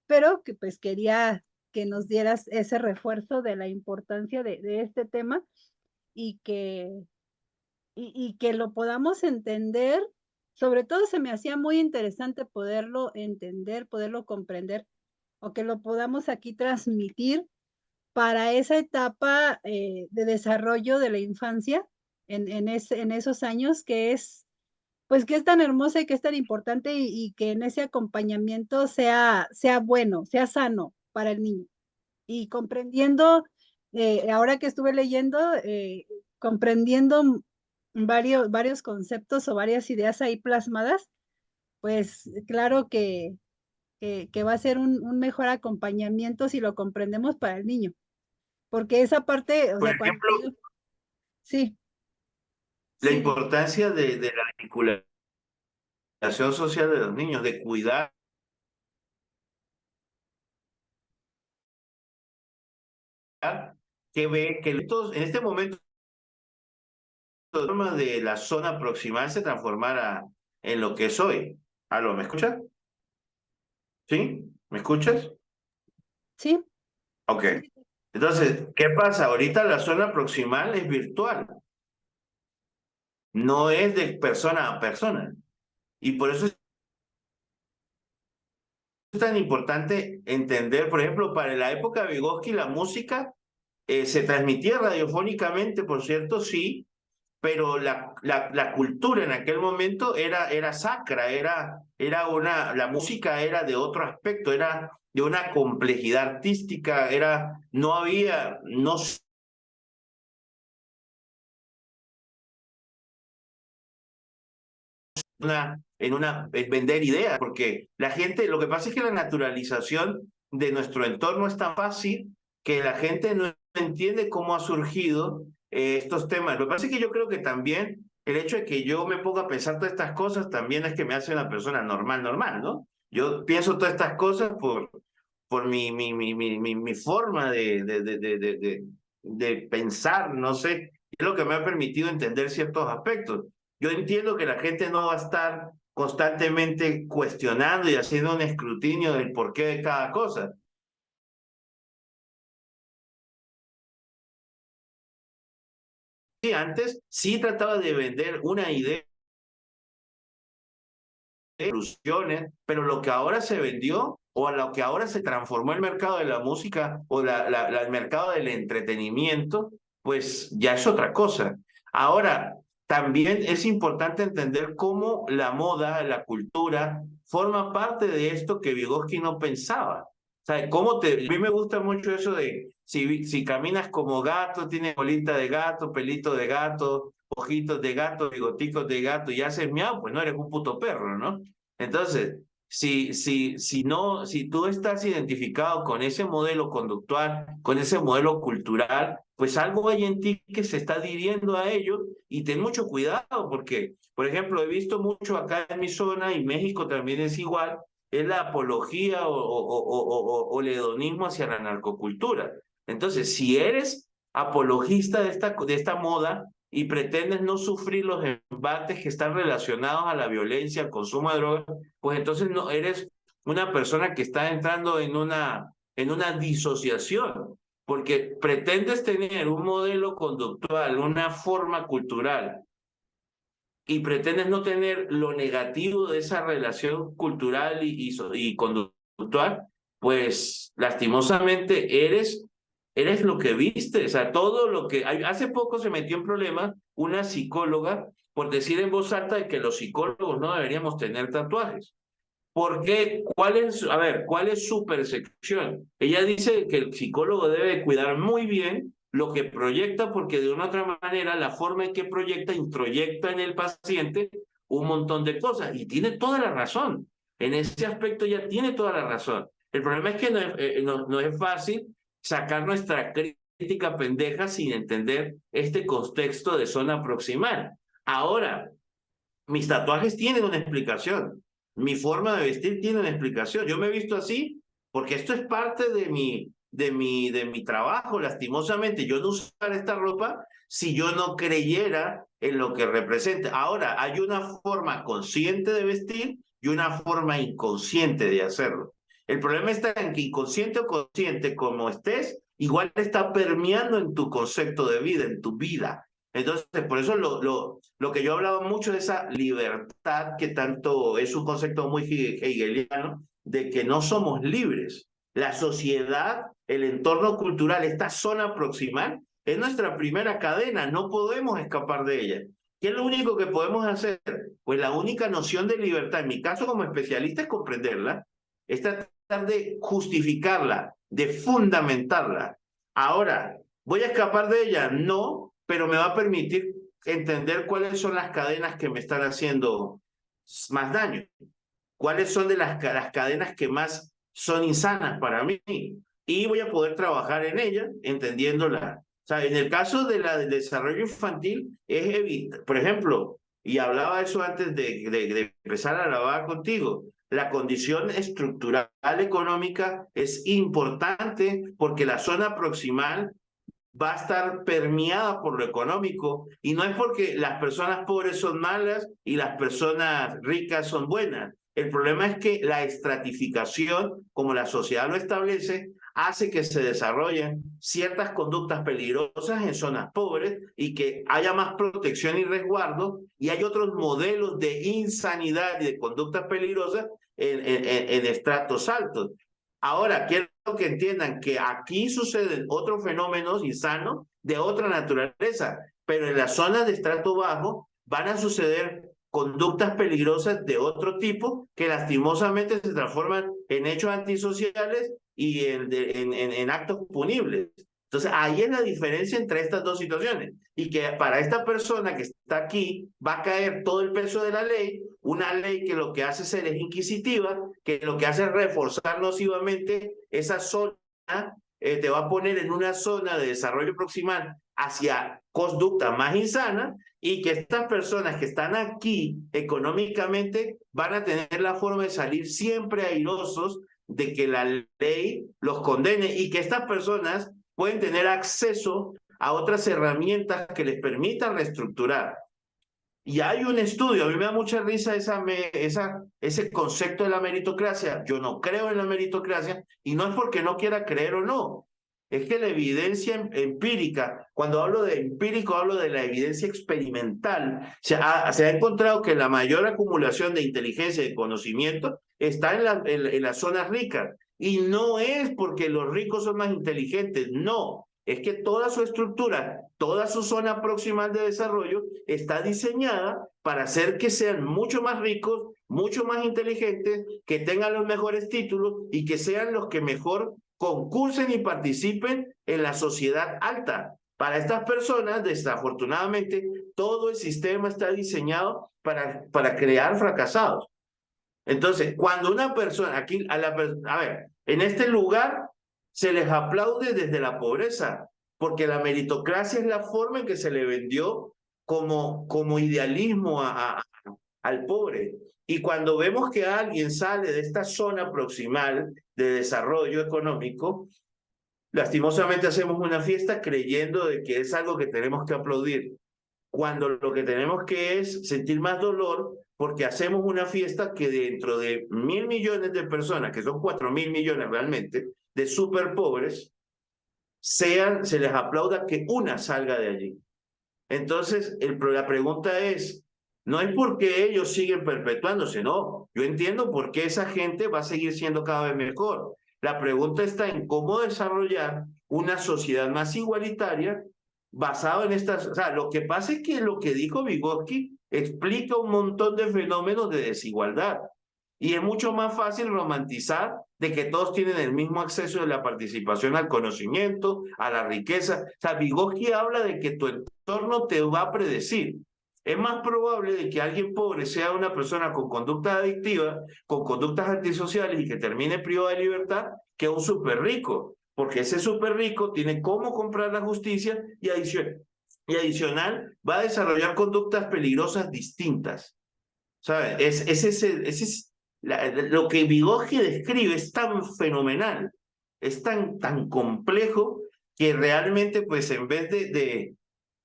[SPEAKER 2] pero que pues quería que nos dieras ese refuerzo de la importancia de este tema y y que lo podamos entender. Sobre todo se me hacía muy interesante poderlo entender, poderlo comprender, o que lo podamos aquí transmitir para esa etapa, de desarrollo de la infancia, en esos años que es, pues, que es tan hermosa y que es tan importante, y que en ese acompañamiento sea bueno, sea sano para el niño. Y comprendiendo, ahora que estuve leyendo, comprendiendo varios conceptos o varias ideas ahí plasmadas, pues, claro que va a ser un mejor acompañamiento si lo comprendemos para el niño. Porque esa parte, o
[SPEAKER 1] Por
[SPEAKER 2] sea, cuando
[SPEAKER 1] ejemplo,
[SPEAKER 2] ellos sí,
[SPEAKER 1] la
[SPEAKER 2] sí, dime.
[SPEAKER 1] importancia de la vinculación social de los niños, de cuidar, que ve que en este momento la forma de la zona proximal se transformara en lo que es hoy. ¿Aló, me escuchas? ¿Sí? ¿Me escuchas?
[SPEAKER 2] Sí,
[SPEAKER 1] Ok.
[SPEAKER 2] sí, sí,
[SPEAKER 1] Entonces, ¿qué pasa? Ahorita la zona proximal es virtual, no es de persona a persona. Y por eso es tan importante entender, por ejemplo, para la época de Vygotsky, la música se transmitía radiofónicamente, por cierto, sí, pero la cultura en aquel momento era sacra, la música era de otro aspecto, era de una complejidad artística, no había, no en vender ideas, porque la gente, lo que pasa es que la naturalización de nuestro entorno es tan fácil que la gente no entiende cómo ha surgido estos temas. Lo que pasa es que yo creo que también el hecho de que yo me ponga a pensar todas estas cosas también es que me hace una persona normal, ¿no? Yo pienso todas estas cosas por mi forma de pensar, no sé, es lo que me ha permitido entender ciertos aspectos. Yo entiendo que la gente no va a estar constantemente cuestionando y haciendo un escrutinio del porqué de cada cosa. Sí, antes sí trataba de vender una idea de soluciones, pero lo que ahora se vendió o a lo que ahora se transformó el mercado de la música o el mercado del entretenimiento, pues ya es otra cosa. Ahora, también es importante entender cómo la moda, la cultura, forma parte de esto que Vygotsky no pensaba. O sea, a mí me gusta mucho eso de si caminas como gato, tienes colita de gato, pelito de gato, ojitos de gato, bigoticos de gato y haces miau, pues no eres un puto perro, ¿no? Entonces, si tú estás identificado con ese modelo conductual, con ese modelo cultural, pues algo hay en ti que se está adhiriendo a ello y ten mucho cuidado porque, por ejemplo, he visto mucho acá en mi zona y México también es igual, es la apología o el hedonismo hacia la narcocultura. Entonces, si eres apologista de esta moda, y pretendes no sufrir los embates que están relacionados a la violencia, al consumo de drogas, pues entonces no eres una persona que está entrando en una disociación, porque pretendes tener un modelo conductual, una forma cultural, y pretendes no tener lo negativo de esa relación cultural y conductual, pues lastimosamente eres lo que viste, o sea, todo lo que... Hace poco se metió en problemas una psicóloga por decir en voz alta de que los psicólogos no deberíamos tener tatuajes. ¿Por qué? ¿Cuál es su percepción? Ella dice que el psicólogo debe cuidar muy bien lo que proyecta porque de una u otra manera la forma en que proyecta introyecta en el paciente un montón de cosas y tiene toda la razón. En ese aspecto ya tiene toda la razón. El problema es que no es fácil sacar nuestra crítica pendeja sin entender este contexto de zona proximal. Ahora, mis tatuajes tienen una explicación. Mi forma de vestir tiene una explicación. Yo me he visto así porque esto es parte de mi trabajo, lastimosamente. Yo no usara esta ropa si yo no creyera en lo que representa. Ahora, hay una forma consciente de vestir y una forma inconsciente de hacerlo. El problema está en que inconsciente o consciente, como estés, igual está permeando en tu concepto de vida, en tu vida. Entonces, por eso lo que yo hablaba mucho de esa libertad, que tanto es un concepto muy hegeliano, de que no somos libres. La sociedad, el entorno cultural, esta zona proximal, es nuestra primera cadena, no podemos escapar de ella. ¿Qué es lo único que podemos hacer? Pues la única noción de libertad, en mi caso como especialista, es comprenderla, es tratar de justificarla, de fundamentarla. Ahora, ¿voy a escapar de ella? No, pero me va a permitir entender cuáles son las cadenas que me están haciendo más daño, cuáles son de las cadenas que más son insanas para mí y voy a poder trabajar en ellas entendiéndolas. O sea, en el caso del desarrollo infantil es evitar, por ejemplo, y hablaba eso antes de empezar a grabar contigo, la condición estructural económica es importante porque la zona proximal va a estar permeada por lo económico y no es porque las personas pobres son malas y las personas ricas son buenas. El problema es que la estratificación, como la sociedad lo establece, hace que se desarrollen ciertas conductas peligrosas en zonas pobres y que haya más protección y resguardo y hay otros modelos de insanidad y de conductas peligrosas en estratos altos. Ahora, quiero que entiendan que aquí suceden otros fenómenos insanos de otra naturaleza, pero en las zonas de estrato bajo van a suceder conductas peligrosas de otro tipo que lastimosamente se transforman en hechos antisociales y en actos punibles. Entonces, ahí es la diferencia entre estas dos situaciones. Y que para esta persona que está aquí va a caer todo el peso de la ley, una ley que lo que hace ser es inquisitiva, que lo que hace es reforzar nocivamente esa zona te va a poner en una zona de desarrollo proximal hacia conductas más insanas y que estas personas que están aquí económicamente van a tener la forma de salir siempre airosos de que la ley los condene y que estas personas pueden tener acceso a otras herramientas que les permitan reestructurar. Y hay un estudio, a mí me da mucha risa ese concepto de la meritocracia. Yo no creo en la meritocracia y no es porque no quiera creer o no. Es que la evidencia empírica, cuando hablo de empírico, hablo de la evidencia experimental. Se ha encontrado que la mayor acumulación de inteligencia y de conocimiento está en las zonas ricas. Y no es porque los ricos son más inteligentes, no. Es que toda su estructura, toda su zona proximal de desarrollo está diseñada para hacer que sean mucho más ricos, mucho más inteligentes, que tengan los mejores títulos y que sean los que mejor concursen y participen en la sociedad alta. Para estas personas, desafortunadamente, todo el sistema está diseñado para crear fracasados. Entonces, cuando una persona, aquí, a ver, en este lugar se les aplaude desde la pobreza, porque la meritocracia es la forma en que se le vendió como idealismo al pobre. Y cuando vemos que alguien sale de esta zona proximal de desarrollo económico, lastimosamente hacemos una fiesta creyendo de que es algo que tenemos que aplaudir cuando lo que tenemos que es sentir más dolor porque hacemos una fiesta que dentro de 1.000 millones de personas, que son 4.000 millones realmente, de súper pobres, se les aplauda que una salga de allí. Entonces, la pregunta es, no es porque ellos siguen perpetuándose, no. Yo entiendo por qué esa gente va a seguir siendo cada vez mejor. La pregunta está en cómo desarrollar una sociedad más igualitaria basado en estas... O sea, lo que pasa es que lo que dijo Vygotsky explica un montón de fenómenos de desigualdad. Y es mucho más fácil romantizar de que todos tienen el mismo acceso de la participación al conocimiento, a la riqueza. O sea, Vygotsky habla de que tu entorno te va a predecir. Es más probable de que alguien pobre sea una persona con conductas adictivas, con conductas antisociales y que termine privado de libertad, que un súper rico, porque ese súper rico tiene cómo comprar la justicia y adicional va a desarrollar conductas peligrosas distintas. ¿Sabes? Lo que Vygotsky describe es tan fenomenal, es tan complejo que realmente, pues en vez de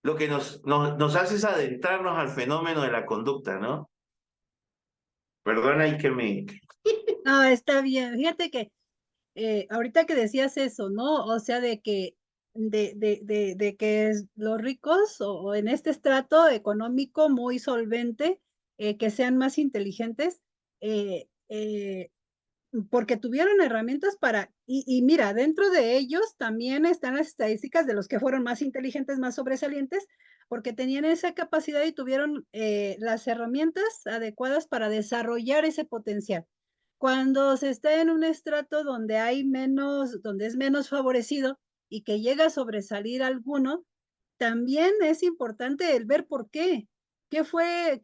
[SPEAKER 1] lo que nos hace es adentrarnos al fenómeno de la conducta, ¿no? Perdona y que me...
[SPEAKER 2] No, está bien. Fíjate que ahorita que decías eso, ¿no? O sea, de que los ricos o en este estrato económico muy solvente, que sean más inteligentes, eh, eh, porque tuvieron herramientas y mira, dentro de ellos también están las estadísticas de los que fueron más inteligentes, más sobresalientes, porque tenían esa capacidad y tuvieron las herramientas adecuadas para desarrollar ese potencial. Cuando se está en un estrato donde hay menos, donde es menos favorecido y que llega a sobresalir alguno, también es importante el ver por qué. Qué fue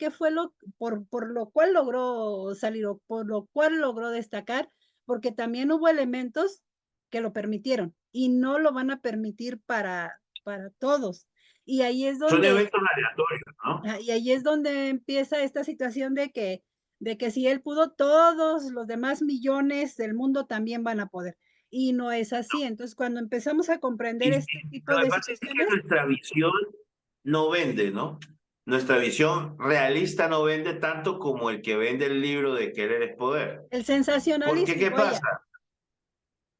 [SPEAKER 2] por lo cual logró salir o por lo cual logró destacar? Porque también hubo elementos que lo permitieron y no lo van a permitir para todos. Y ahí es
[SPEAKER 1] Son
[SPEAKER 2] donde
[SPEAKER 1] eventos aleatorios, ¿no?
[SPEAKER 2] y ahí es donde empieza esta situación de que si él pudo, todos los demás millones del mundo también van a poder. Y no es así. Entonces, cuando empezamos a comprender este tipo
[SPEAKER 1] Lo que
[SPEAKER 2] de
[SPEAKER 1] pasa es que
[SPEAKER 2] situaciones,
[SPEAKER 1] nuestra visión no vende, ¿no? Nuestra visión realista no vende tanto como el que vende el libro de Querer es Poder.
[SPEAKER 2] el
[SPEAKER 1] Porque,
[SPEAKER 2] sensacionalismo,
[SPEAKER 1] ¿qué
[SPEAKER 2] vaya.
[SPEAKER 1] pasa?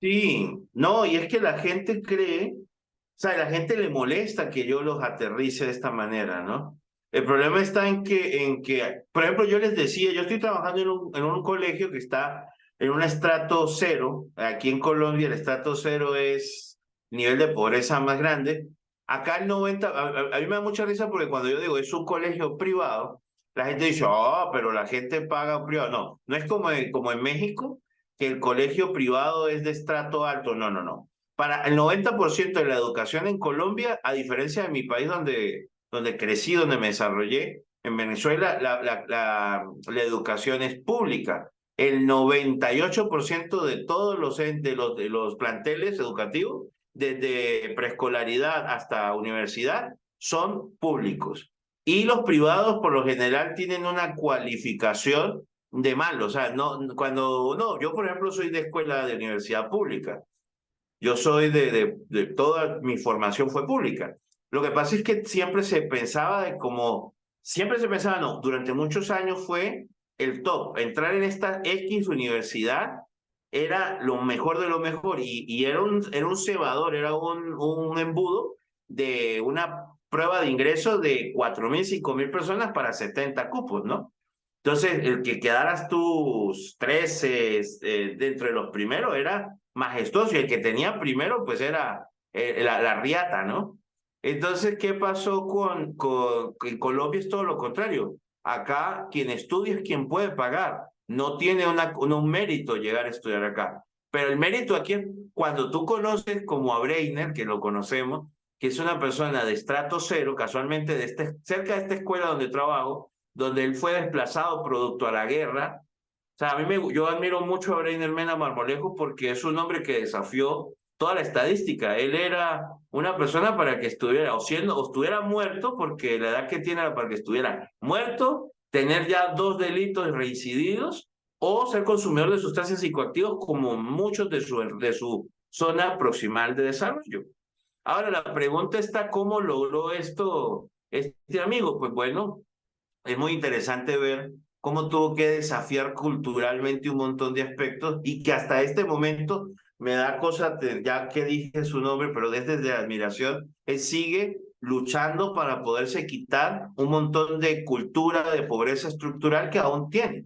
[SPEAKER 1] Sí, no, y es que la gente cree, o sea, a la gente le molesta que yo los aterrice de esta manera, ¿no? El problema está en que, por ejemplo, yo les decía, yo estoy trabajando en un colegio que está en un estrato cero, aquí en Colombia el estrato cero es nivel de pobreza más grande. Acá el 90, a mí me da mucha risa porque cuando yo digo es un colegio privado, la gente dice, oh, pero la gente paga privado. No, no es como en México que el colegio privado es de estrato alto. No, no, no. Para el 90% de la educación en Colombia, a diferencia de mi país donde crecí, donde me desarrollé, en Venezuela la educación es pública. el 98% de todos de los planteles educativos, desde preescolaridad hasta universidad, son públicos. Y los privados, por lo general, tienen una cualificación de malo. O sea, no, yo por ejemplo soy de escuela de universidad pública. Yo soy de toda mi formación fue pública. Lo que pasa es que siempre se pensaba siempre se pensaba, no, durante muchos años fue el top. Entrar en esta X universidad era lo mejor de lo mejor y era un cebador, era un embudo de una prueba de ingreso de 4.000, 5.000 personas para 70 cupos, ¿no? Entonces, el que quedaras tus 13 dentro de los primeros era majestuoso y el que tenía primero pues era la riata, ¿no? Entonces, ¿qué pasó en Colombia? Es todo lo contrario. Acá quien estudia es quien puede pagar. No tiene un mérito llegar a estudiar acá. Pero el mérito aquí es cuando tú conoces como a Breiner, que lo conocemos, que es una persona de estrato cero, casualmente cerca de esta escuela donde trabajo, donde él fue desplazado producto a la guerra. O sea, yo admiro mucho a Breiner Mena Marmolejo porque es un hombre que desafió toda la estadística. Él era una persona para que estuviera o estuviera muerto, porque la edad que tiene era para que estuviera muerto, tener ya 2 delitos reincididos o ser consumidor de sustancias psicoactivas como muchos de su zona proximal de desarrollo. Ahora la pregunta está, ¿cómo logró esto este amigo? Pues bueno, es muy interesante ver cómo tuvo que desafiar culturalmente un montón de aspectos y que hasta este momento me da cosa, ya que dije su nombre, pero desde la admiración, él sigue luchando para poderse quitar un montón de cultura de pobreza estructural que aún tiene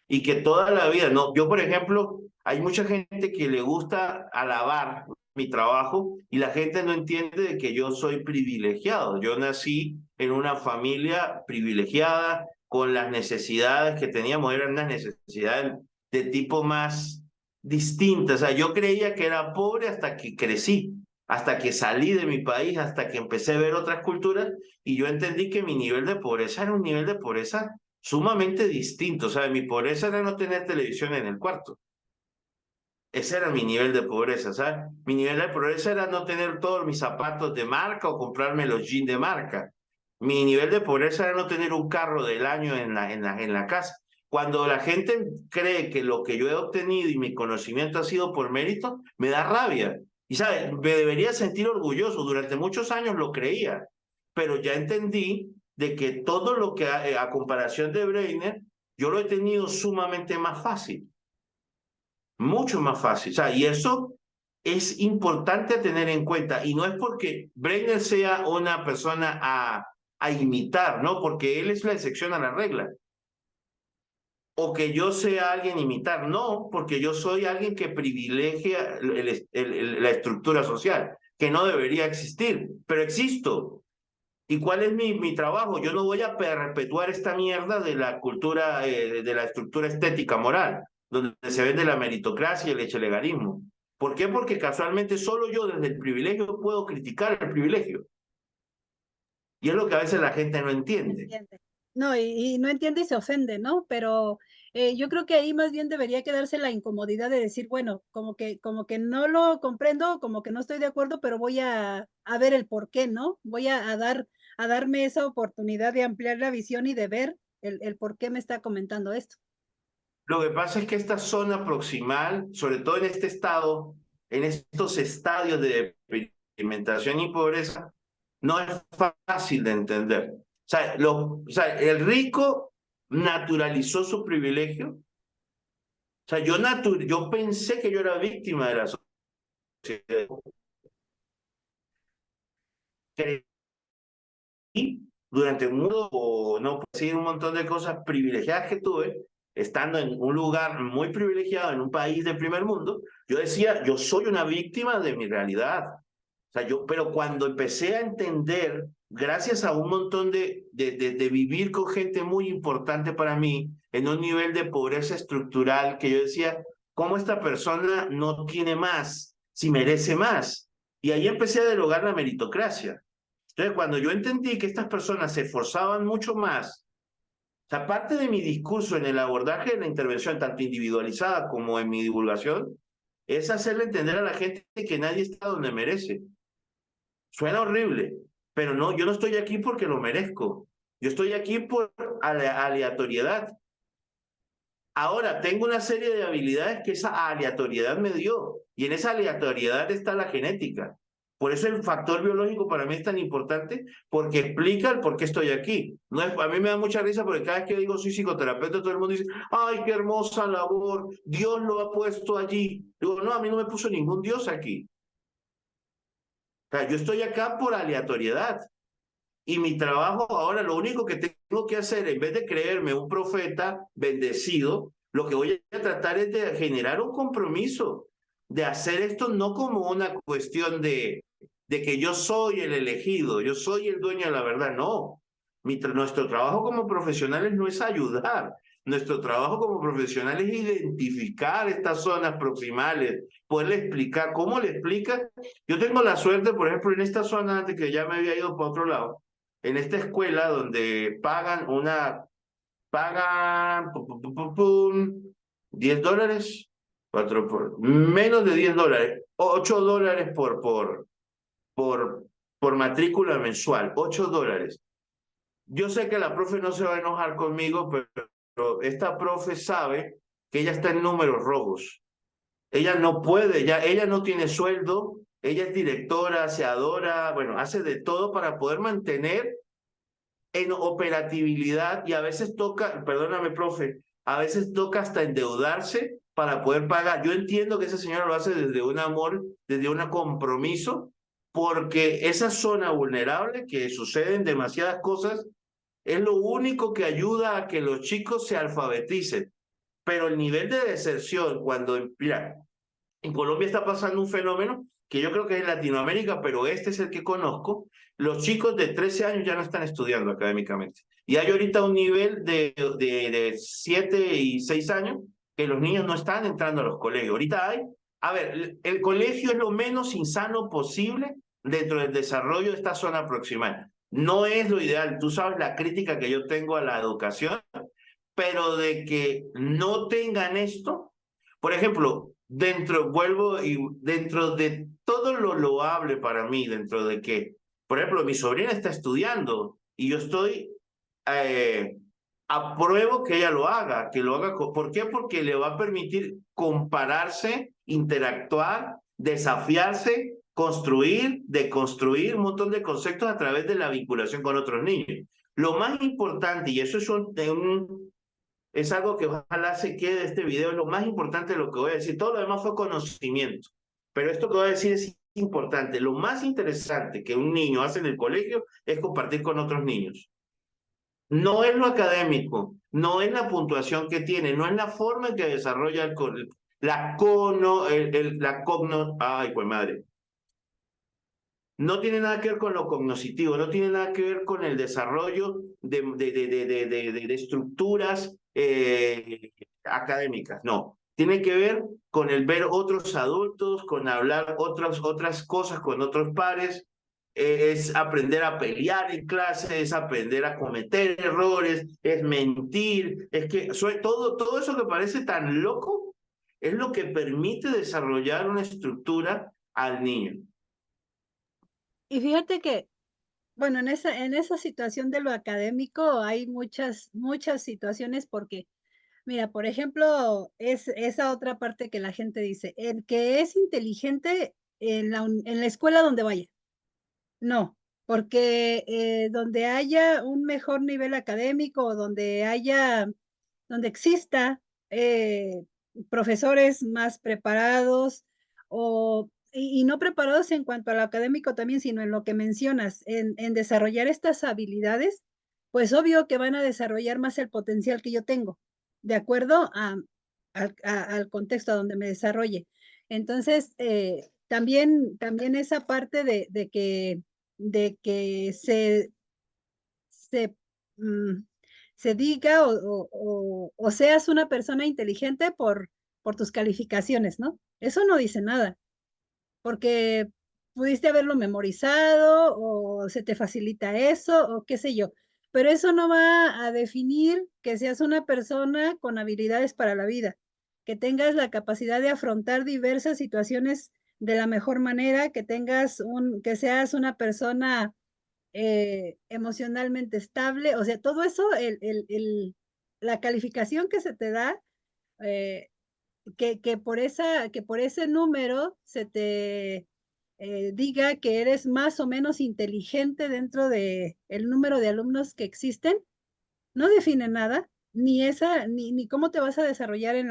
[SPEAKER 1] y que toda la vida, no, yo por ejemplo, hay mucha gente que le gusta alabar mi trabajo y la gente no entiende de que yo soy privilegiado. Yo nací en una familia privilegiada con las necesidades que teníamos, eran unas necesidades de tipo más distintas. O sea, yo creía que era pobre hasta que crecí, hasta que salí de mi país, hasta que empecé a ver otras culturas y yo entendí que mi nivel de pobreza era un nivel de pobreza sumamente distinto. O sea, mi pobreza era no tener televisión en el cuarto. Ese era mi nivel de pobreza, ¿sabes? Mi nivel de pobreza era no tener todos mis zapatos de marca o comprarme los jeans de marca. Mi nivel de pobreza era no tener un carro del año en la casa. Cuando la gente cree que lo que yo he obtenido y mi conocimiento ha sido por mérito, me da rabia. Y, ¿sabes? Me debería sentir orgulloso. Durante muchos años lo creía, pero ya entendí de que todo lo que a comparación de Breiner, yo lo he tenido sumamente más fácil, mucho más fácil. O sea, y eso es importante tener en cuenta. Y no es porque Breiner sea una persona a imitar, ¿no? Porque él es la excepción a la regla. O que yo sea alguien imitar, no, porque yo soy alguien que privilegia la estructura social, que no debería existir, pero existo. ¿Y cuál es mi trabajo? Yo no voy a perpetuar esta mierda de la cultura, de la estructura estética moral, donde se vende la meritocracia y el echelegarismo. ¿Por qué? Porque casualmente solo yo desde el privilegio puedo criticar el privilegio. Y es lo que a veces la gente no entiende.
[SPEAKER 2] Entiende. No, y no entiende y se ofende, ¿no? Pero yo creo que ahí más bien debería quedarse la incomodidad de decir, bueno, como que no lo comprendo, como que no estoy de acuerdo, pero voy a ver el por qué, ¿no? Voy a darme esa oportunidad de ampliar la visión y de ver el por qué me está comentando esto.
[SPEAKER 1] Lo que pasa es que esta zona proximal, sobre todo en este estado, en estos estadios de experimentación y pobreza, no es fácil de entender. O sea, el rico naturalizó su privilegio. O sea, yo pensé que yo era víctima de la sociedad. Y durante un mundo, o no puedo decir un montón de cosas privilegiadas que tuve, estando en un lugar muy privilegiado, en un país del primer mundo, yo decía, yo soy una víctima de mi realidad. O sea, pero cuando empecé a entender, gracias a un montón de vivir con gente muy importante para mí, en un nivel de pobreza estructural, que yo decía, ¿cómo esta persona no tiene más, si merece más? Y ahí empecé a derogar la meritocracia. Entonces, cuando yo entendí que estas personas se esforzaban mucho más, sea, parte de mi discurso en el abordaje de la intervención, tanto individualizada como en mi divulgación, es hacerle entender a la gente que nadie está donde merece. Suena horrible, pero no, yo no estoy aquí porque lo merezco. Yo estoy aquí por aleatoriedad. Ahora, tengo una serie de habilidades que esa aleatoriedad me dio, y en esa aleatoriedad está la genética. Por eso el factor biológico para mí es tan importante, porque explica el por qué estoy aquí. No es, a mí me da mucha risa porque cada vez que digo soy psicoterapeuta, todo el mundo dice, ay, qué hermosa labor, Dios lo ha puesto allí. Digo, no, a mí no me puso ningún Dios aquí. O sea, yo estoy acá por aleatoriedad. Y mi trabajo ahora, lo único que tengo que hacer, en vez de creerme un profeta bendecido, lo que voy a tratar es de generar un compromiso, de hacer esto no como una cuestión de que yo soy el elegido, yo soy el dueño de la verdad, no. Nuestro trabajo como profesionales no es ayudar, nuestro trabajo como profesionales es identificar estas zonas proximales, poderle explicar, ¿cómo le explica? Yo tengo la suerte, por ejemplo, en esta zona, antes que ya me había ido para otro lado, en esta escuela donde pagan $10, menos de $10, $8 por, por matrícula mensual, $8. Yo sé que la profe no se va a enojar conmigo, pero esta profe sabe que ella está en números rojos. Ella no puede, ya, ella no tiene sueldo, ella es directora, aseadora, bueno, hace de todo para poder mantener en operatividad y a veces toca, perdóname, profe, a veces toca hasta endeudarse para poder pagar. Yo entiendo que esa señora lo hace desde un amor, desde un compromiso, porque esa zona vulnerable que suceden demasiadas cosas es lo único que ayuda a que los chicos se alfabeticen. Pero el nivel de deserción, cuando, mira, en Colombia está pasando un fenómeno que yo creo que es en Latinoamérica, pero este es el que conozco. Los chicos de 13 años ya no están estudiando académicamente. Y hay ahorita un nivel de 7 y 6 años que los niños no están entrando a los colegios. Ahorita hay, a ver, el colegio es lo menos insano posible dentro del desarrollo de esta zona proximal. No es lo ideal. Tú sabes la crítica que yo tengo a la educación, pero de que no tengan esto, por ejemplo, vuelvo y dentro de todo lo loable para mí, dentro de que, por ejemplo, mi sobrina está estudiando y yo estoy, eh, apruebo que ella lo haga, que lo haga, ¿por qué? Porque le va a permitir compararse, interactuar, desafiarse, construir, deconstruir un montón de conceptos a través de la vinculación con otros niños. Lo más importante, y eso es algo que ojalá se quede de este video, es lo más importante de lo que voy a decir. Todo lo demás fue conocimiento, pero esto que voy a decir es importante. Lo más interesante que un niño hace en el colegio es compartir con otros niños. No es lo académico, no es la puntuación que tiene, no es la forma en que desarrolla ay, pues madre, no tiene nada que ver con lo cognoscitivo, no tiene nada que ver con el desarrollo de estructuras académicas, no. Tiene que ver con el ver otros adultos, con hablar otras cosas con otros pares, es aprender a pelear en clase, es aprender a cometer errores, es mentir, es que todo eso que parece tan loco es lo que permite desarrollar una estructura al niño.
[SPEAKER 2] Y fíjate que, bueno, en esa situación de lo académico hay muchas situaciones porque, mira, por ejemplo, es esa otra parte que la gente dice, el que es inteligente en la escuela donde vaya. No, porque donde haya un mejor nivel académico o donde exista profesores más preparados y no preparados en cuanto a lo académico también, sino en lo que mencionas, en desarrollar estas habilidades, pues obvio que van a desarrollar más el potencial que yo tengo, de acuerdo al contexto a donde me desarrolle. Entonces, también esa parte de que se, mm, se diga o seas una persona inteligente por tus calificaciones, ¿no? Eso no dice nada, porque pudiste haberlo memorizado o se te facilita eso o qué sé yo. pero eso no va a definir que seas una persona con habilidades para la vida, que tengas la capacidad de afrontar diversas situaciones de la mejor manera, que seas una persona emocionalmente estable, o sea, todo eso, la calificación que se te da, eh, que por ese número se te diga que eres más o menos inteligente dentro de el número de alumnos que existen, no define nada, ni cómo te vas a desarrollar en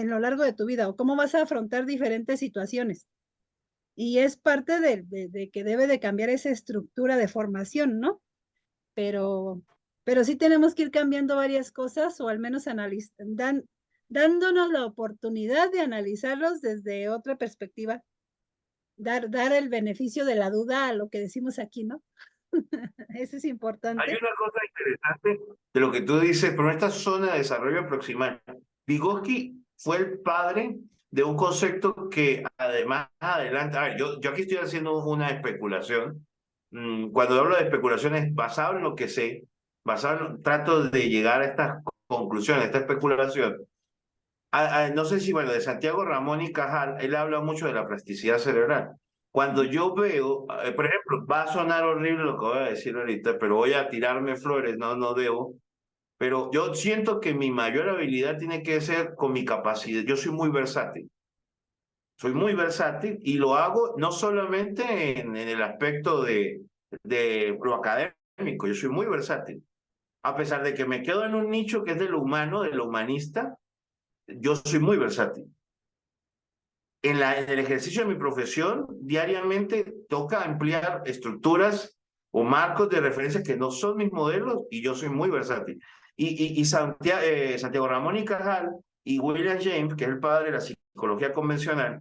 [SPEAKER 2] lo largo de tu vida o cómo vas a afrontar diferentes situaciones. Y es parte de que debe de cambiar esa estructura de formación, ¿no? Pero, pero sí tenemos que ir cambiando varias cosas o al menos dándonos la oportunidad de analizarlos desde otra perspectiva, dar el beneficio de la duda a lo que decimos aquí, ¿no? Eso es
[SPEAKER 1] Hay
[SPEAKER 2] importante.
[SPEAKER 1] una cosa interesante de lo que tú dices, pero en esta zona de desarrollo proximal, Vygotsky fue el padre de un concepto que además adelante, a ver, yo aquí estoy haciendo una especulación. Cuando hablo de especulaciones basado en lo que sé, trato de llegar a estas conclusiones, a esta especulación. No sé si, bueno, de Santiago Ramón y Cajal, él habla mucho de la plasticidad cerebral. Cuando
[SPEAKER 2] Ujú.
[SPEAKER 1] yo veo, por ejemplo, va a sonar horrible lo que voy a decir ahorita, pero voy a tirarme flores, no debo, pero yo siento que mi mayor habilidad tiene que ser con mi capacidad. Yo soy muy versátil y lo hago no solamente en el aspecto de lo académico, yo soy muy versátil. A pesar de que me quedo en un nicho que es de lo humano, de lo humanista, yo soy muy versátil. En el ejercicio de mi profesión, diariamente toca ampliar estructuras o marcos de referencia que no son mis modelos y yo soy muy versátil. Y Santiago Ramón y Cajal y William James, que es el padre de la psicología convencional,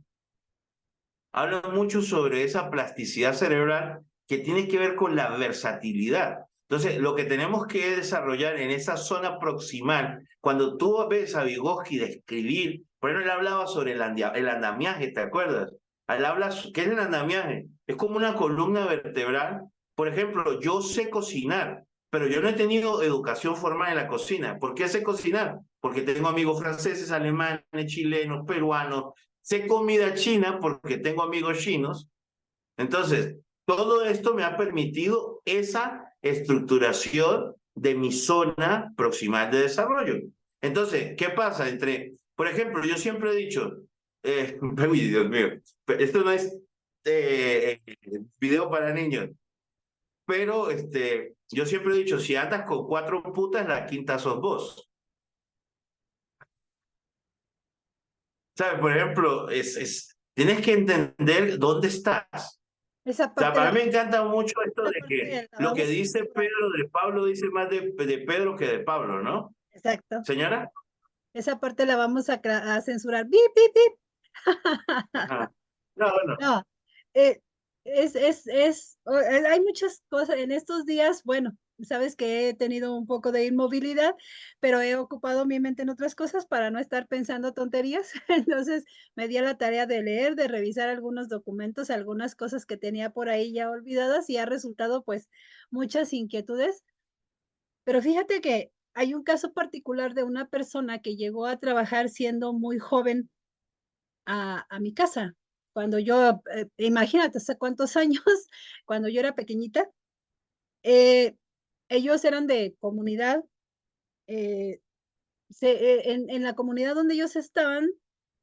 [SPEAKER 1] hablan mucho sobre esa plasticidad cerebral que tiene que ver con la versatilidad. Entonces, lo que tenemos que desarrollar en esa zona proximal, cuando tú ves a Vygotsky describir, por ejemplo, él hablaba sobre el andamiaje, ¿te acuerdas? Él habla, ¿qué es el andamiaje? Es como una columna vertebral. Por ejemplo, yo sé cocinar, pero yo no he tenido educación formal en la cocina. ¿Por qué sé cocinar? Porque tengo amigos franceses, alemanes, chilenos, peruanos. Sé comida china porque tengo amigos chinos. Entonces, todo esto me ha permitido esa estructuración de mi zona proximal de desarrollo. Entonces, ¿qué pasa? Por ejemplo, yo siempre he dicho, uy, Dios mío, esto no es video para niños, pero yo siempre he dicho, si andas con cuatro putas, la quinta sos vos. ¿Sabes? Por ejemplo, tienes que entender dónde estás.
[SPEAKER 2] Esa
[SPEAKER 1] O sea,
[SPEAKER 2] parte
[SPEAKER 1] para
[SPEAKER 2] la,
[SPEAKER 1] mí me encanta mucho esto
[SPEAKER 2] esa
[SPEAKER 1] de que
[SPEAKER 2] parte la
[SPEAKER 1] lo que
[SPEAKER 2] vamos a
[SPEAKER 1] dice
[SPEAKER 2] censurar.
[SPEAKER 1] Pedro de Pablo dice más de Pedro que de Pablo, ¿no?
[SPEAKER 2] Exacto.
[SPEAKER 1] Señora.
[SPEAKER 2] Esa parte la vamos a censurar. ¡Bip, bip, bip!
[SPEAKER 1] Ajá. No, bueno.
[SPEAKER 2] No, eh, hay muchas cosas en estos días, bueno, sabes que he tenido un poco de inmovilidad, pero he ocupado mi mente en otras cosas para no estar pensando tonterías. Entonces, me di a la tarea de leer, de revisar algunos documentos, algunas cosas que tenía por ahí ya olvidadas y ha resultado, pues, muchas inquietudes. Pero fíjate que hay un caso particular de una persona que llegó a trabajar siendo muy joven a mi casa. Cuando yo, imagínate, hace cuántos años, cuando yo era pequeñita, eh, ellos eran de comunidad, eh, en la comunidad donde ellos estaban,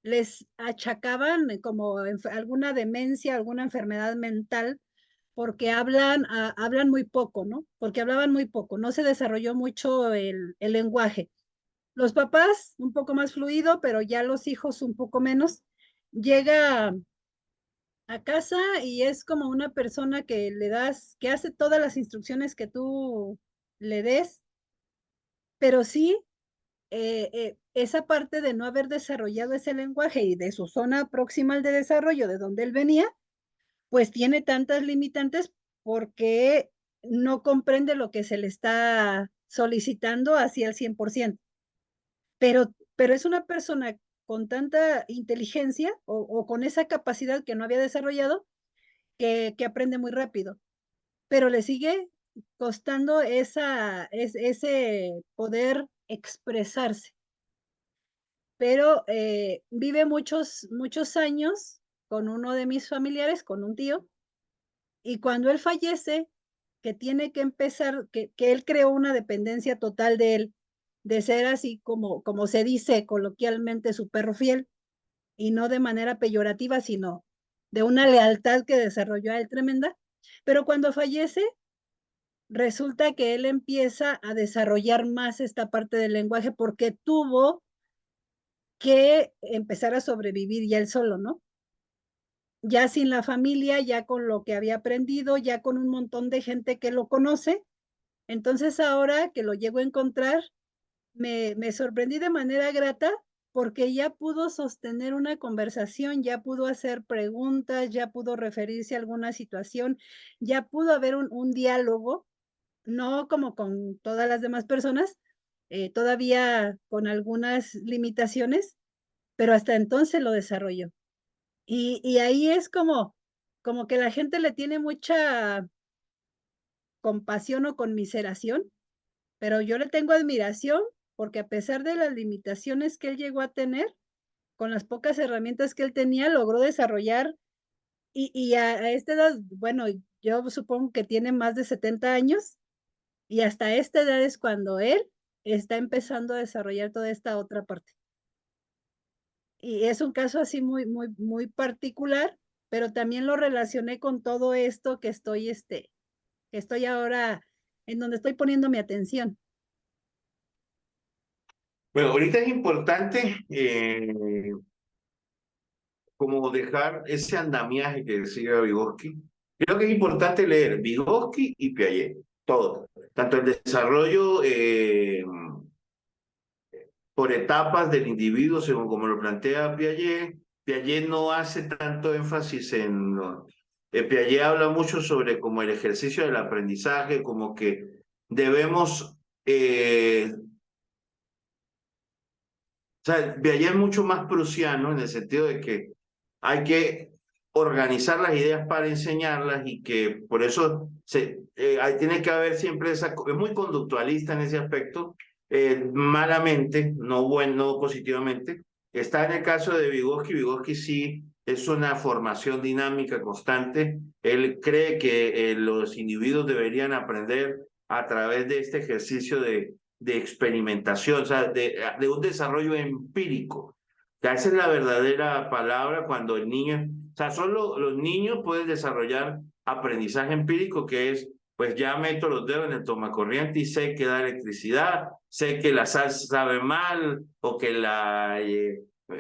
[SPEAKER 2] les achacaban como alguna demencia, alguna enfermedad mental, porque hablan muy poco, ¿no? Porque hablaban muy poco, no se desarrolló mucho el lenguaje. Los papás un poco más fluido, pero ya los hijos un poco menos. Llega a casa y es como una persona que le das, que hace todas las instrucciones que tú le des, pero sí, esa parte de no haber desarrollado ese lenguaje y de su zona proximal de desarrollo, de donde él venía, pues tiene tantas limitantes porque no comprende lo que se le está solicitando hacia el 100%. Pero es una persona con tanta inteligencia o con esa capacidad que no había desarrollado que aprende muy rápido. Pero le sigue costando ese poder expresarse, pero vive muchos años con uno de mis familiares, con un tío, y cuando él fallece, que tiene que empezar, que él creó una dependencia total de él, de ser así como se dice coloquialmente, su perro fiel, y no de manera peyorativa, sino de una lealtad que desarrolló a él tremenda. Pero cuando fallece, resulta que él empieza a desarrollar más esta parte del lenguaje porque tuvo que empezar a sobrevivir ya él solo, ¿no? Ya sin la familia, ya con lo que había aprendido, ya con un montón de gente que lo conoce. Entonces ahora que lo llego a encontrar, me sorprendí de manera grata porque ya pudo sostener una conversación, ya pudo hacer preguntas, ya pudo referirse a alguna situación, ya pudo haber un diálogo, no como con todas las demás personas, todavía con algunas limitaciones, pero hasta entonces lo desarrolló. Y ahí es como que la gente le tiene mucha compasión o conmiseración, pero yo le tengo admiración, porque a pesar de las limitaciones que él llegó a tener, con las pocas herramientas que él tenía, logró desarrollar y a esta edad, bueno, yo supongo que tiene más de 70 años, y hasta esta edad es cuando él está empezando a desarrollar toda esta otra parte. Y es un caso así muy particular, pero también lo relacioné con todo esto que estoy ahora en donde estoy poniendo mi atención.
[SPEAKER 1] Bueno, ahorita es importante como dejar ese andamiaje que decía Vygotsky. Creo que es importante leer Vygotsky y Piaget, todo, tanto el desarrollo por etapas del individuo, según como lo plantea Piaget. Piaget no hace tanto énfasis en... Piaget habla mucho sobre como el ejercicio del aprendizaje, como que debemos... o sea, Piaget es mucho más prusiano en el sentido de que hay que organizar las ideas para enseñarlas y que por eso tiene que haber siempre esa... Es muy conductualista en ese aspecto, malamente, no bueno, no positivamente. Está en el caso de Vygotsky. Vygotsky sí es una formación dinámica constante. Él cree que los individuos deberían aprender a través de este ejercicio de experimentación, o sea, de un desarrollo empírico. Que esa es la verdadera palabra cuando el niño, o sea, solo los niños pueden desarrollar aprendizaje empírico, que es, pues ya meto los dedos en el tomacorriente y sé que da electricidad, sé que la sal sabe mal o que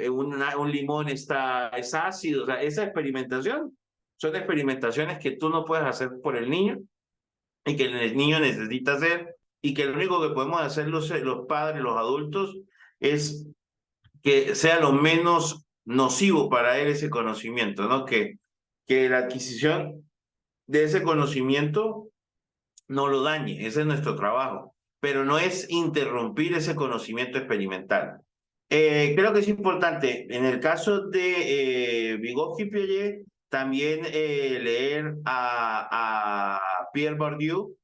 [SPEAKER 1] un limón es ácido, o sea, esa experimentación son experimentaciones que tú no puedes hacer por el niño y que el niño necesita hacer y que lo único que podemos hacer los padres, los adultos, es que sea lo menos nocivo para él ese conocimiento, ¿no? Que la adquisición de ese conocimiento no lo dañe, ese es nuestro trabajo, pero no es interrumpir ese conocimiento experimental. Creo que es importante, en el caso de Vygotsky y Piaget, también leer a Pierre Bourdieu.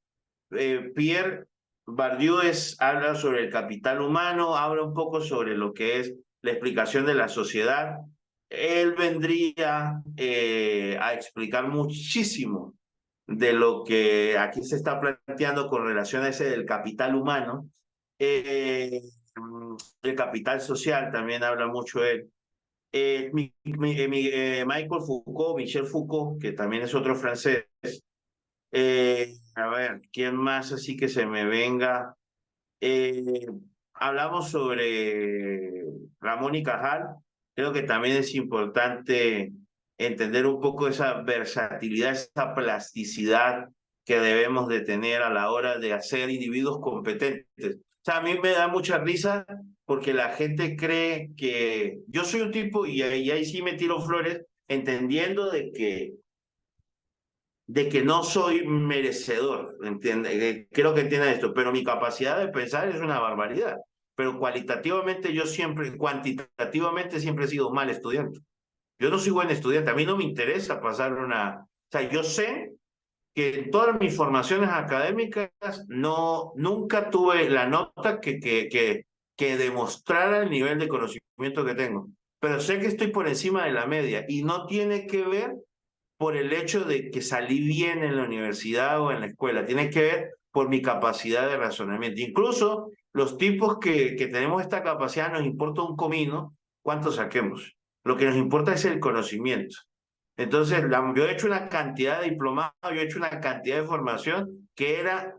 [SPEAKER 1] Pierre Bourdieu habla sobre el capital humano, habla un poco sobre lo que es la explicación de la sociedad. Él vendría a explicar muchísimo de lo que aquí se está planteando con relación a ese del capital humano. Eh, el capital social también habla mucho él. Michael Foucault, Michel Foucault, que también es otro francés, a ver, ¿quién más así que se me venga? Eh, Hablamos sobre Ramón y Cajal. Creo que también es importante entender un poco esa versatilidad, esa plasticidad que debemos de tener a la hora de hacer individuos competentes. O sea, a mí me da mucha risa porque la gente cree que yo soy un tipo, y ahí sí me tiro flores, entendiendo de que no soy merecedor, ¿entiende? Creo que entienden esto, pero mi capacidad de pensar es una barbaridad. Pero cualitativamente cuantitativamente siempre he sido un mal estudiante. Yo no soy buen estudiante, a mí no me interesa pasar una... O sea, yo sé que en todas mis formaciones académicas nunca tuve la nota que demostrara el nivel de conocimiento que tengo. Pero sé que estoy por encima de la media y no tiene que ver por el hecho de que salí bien en la universidad o en la escuela, tiene que ver por mi capacidad de razonamiento. Incluso los tipos que tenemos esta capacidad nos importa un comino cuánto saquemos. Lo que nos importa es el conocimiento. Entonces, yo he hecho una cantidad de diplomados, yo he hecho una cantidad de formación que era,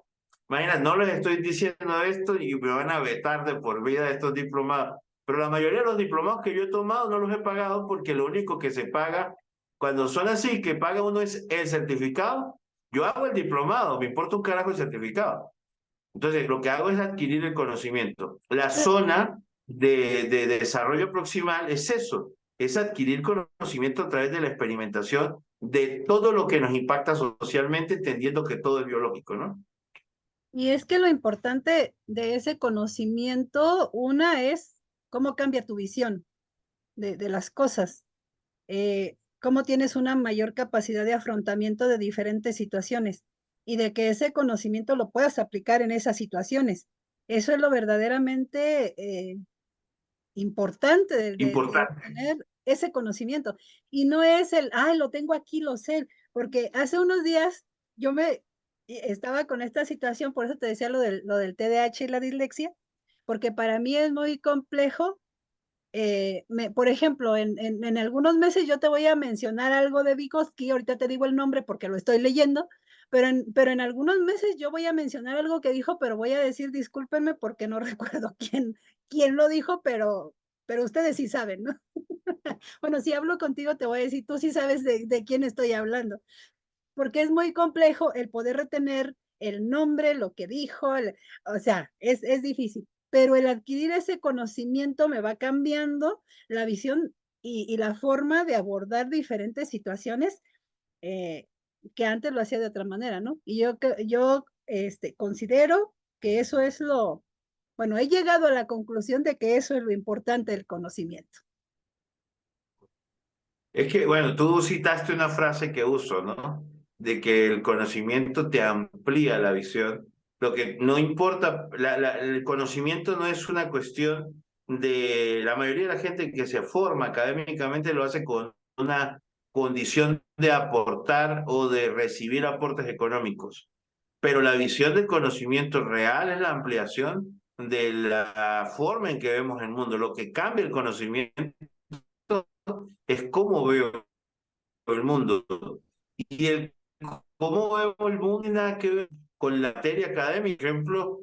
[SPEAKER 1] imagina, no les estoy diciendo esto y me van a vetar de por vida estos diplomados, pero la mayoría de los diplomados que yo he tomado no los he pagado porque lo único que se paga cuando son así, que paga uno es el certificado. Yo hago el diplomado, me importa un carajo el certificado. Entonces, lo que hago es adquirir el conocimiento. La zona de desarrollo proximal es eso, es adquirir conocimiento a través de la experimentación de todo lo que nos impacta socialmente, entendiendo que todo es biológico, ¿no?
[SPEAKER 2] Y es que lo importante de ese conocimiento, una es cómo cambia tu visión de las cosas, cómo tienes una mayor capacidad de afrontamiento de diferentes situaciones y de que ese conocimiento lo puedas aplicar en esas situaciones. Eso es lo verdaderamente importante de
[SPEAKER 1] Importante.
[SPEAKER 2] tener ese conocimiento. Y no es el, ay, lo tengo aquí, lo sé, porque hace unos días yo estaba con esta situación, por eso te decía lo del TDAH y la dislexia, porque para mí es muy complejo. Por ejemplo, en algunos meses yo te voy a mencionar algo de Vygotsky, ahorita te digo el nombre porque lo estoy leyendo, pero en algunos meses yo voy a mencionar algo que dijo, pero voy a decir discúlpenme porque no recuerdo quién lo dijo, pero ustedes sí saben, ¿no? Bueno, si hablo contigo te voy a decir, tú sí sabes de quién estoy hablando, porque es muy complejo el poder retener el nombre, lo que dijo, o sea, es difícil, pero el adquirir ese conocimiento me va cambiando la visión y la forma de abordar diferentes situaciones eh, que antes lo hacía de otra manera, ¿no? Y yo considero que eso es bueno, he llegado a la conclusión de que eso es lo importante del conocimiento.
[SPEAKER 1] Es que, bueno, tú citaste una frase que uso, ¿no? De que el conocimiento te amplía la visión. Lo que no importa, el conocimiento no es una cuestión de la mayoría de la gente que se forma académicamente lo hace con una condición de aportar o de recibir aportes económicos. Pero la visión del conocimiento real es la ampliación de la forma en que vemos el mundo. Lo que cambia el conocimiento es cómo veo el mundo. Y el cómo vemos el mundo tiene nada que ver con la materia académica. Por ejemplo,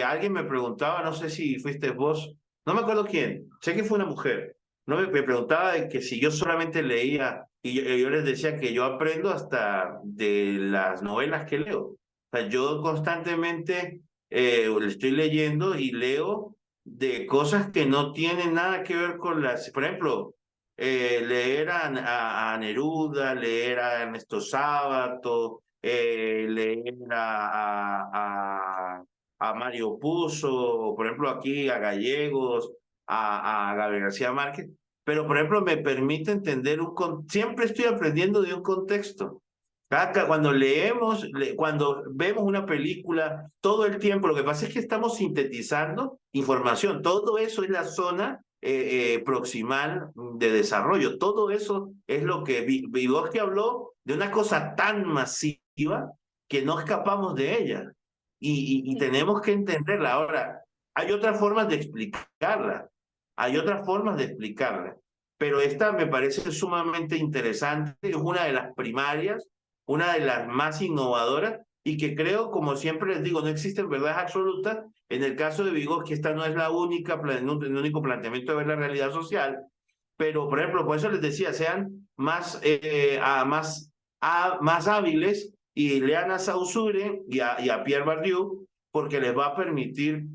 [SPEAKER 1] alguien me preguntaba, no sé si fuiste vos, no me acuerdo quién, sé que fue una mujer, no me preguntaba de que si yo solamente leía, y yo les decía que yo aprendo hasta de las novelas que leo. O sea, yo constantemente le estoy leyendo y leo de cosas que no tienen nada que ver con las, por ejemplo, leer a Neruda, leer a Ernesto Sábato, leer a Mario Puzo, o por ejemplo aquí a Gallegos, a Gabriel García Márquez, pero por ejemplo me permite entender siempre estoy aprendiendo de un contexto. Cuando leemos, cuando vemos una película, todo el tiempo, lo que pasa es que estamos sintetizando información, todo eso es la zona proximal de desarrollo. Todo eso es lo que Vygotsky habló de una cosa tan masiva que no escapamos de ella y
[SPEAKER 2] Sí.
[SPEAKER 1] tenemos que entenderla. Ahora, hay otras formas de explicarla, hay otras formas de explicarla, pero esta me parece sumamente interesante, es una de las primarias, una de las más innovadoras y que creo, como siempre les digo, no existen verdades absolutas. En el caso de Vygotsky, esta no es la única, el único planteamiento de ver la realidad social, pero por ejemplo, por eso les decía, sean más hábiles y lean a Saussure y a Pierre Bourdieu, porque les va a permitir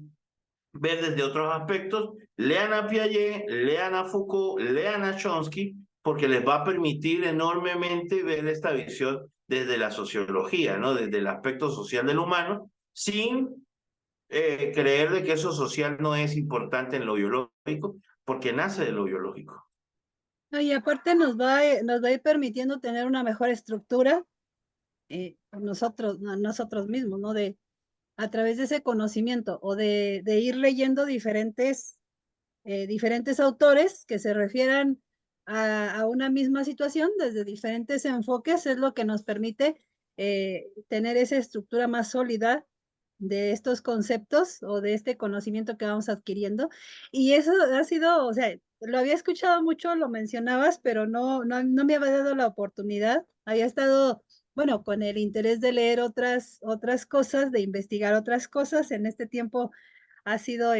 [SPEAKER 1] ver desde otros aspectos. Lean a Piaget, lean a Foucault, lean a Chomsky, porque les va a permitir enormemente ver esta visión desde la sociología, ¿no? Desde el aspecto social del humano, sin creer de que eso social no es importante en lo biológico, porque nace de lo biológico.
[SPEAKER 2] No, y aparte nos va a ir permitiendo tener una mejor estructura nosotros mismos, ¿no? De a través de ese conocimiento o de ir leyendo diferentes autores que se refieran a una misma situación desde diferentes enfoques, es lo que nos permite tener esa estructura más sólida de estos conceptos o de este conocimiento que vamos adquiriendo. Y eso ha sido, o sea, lo había escuchado mucho, lo mencionabas, pero no me había dado la oportunidad. Había estado, bueno, con el interés de leer otras cosas, de investigar otras cosas. En este tiempo ha sido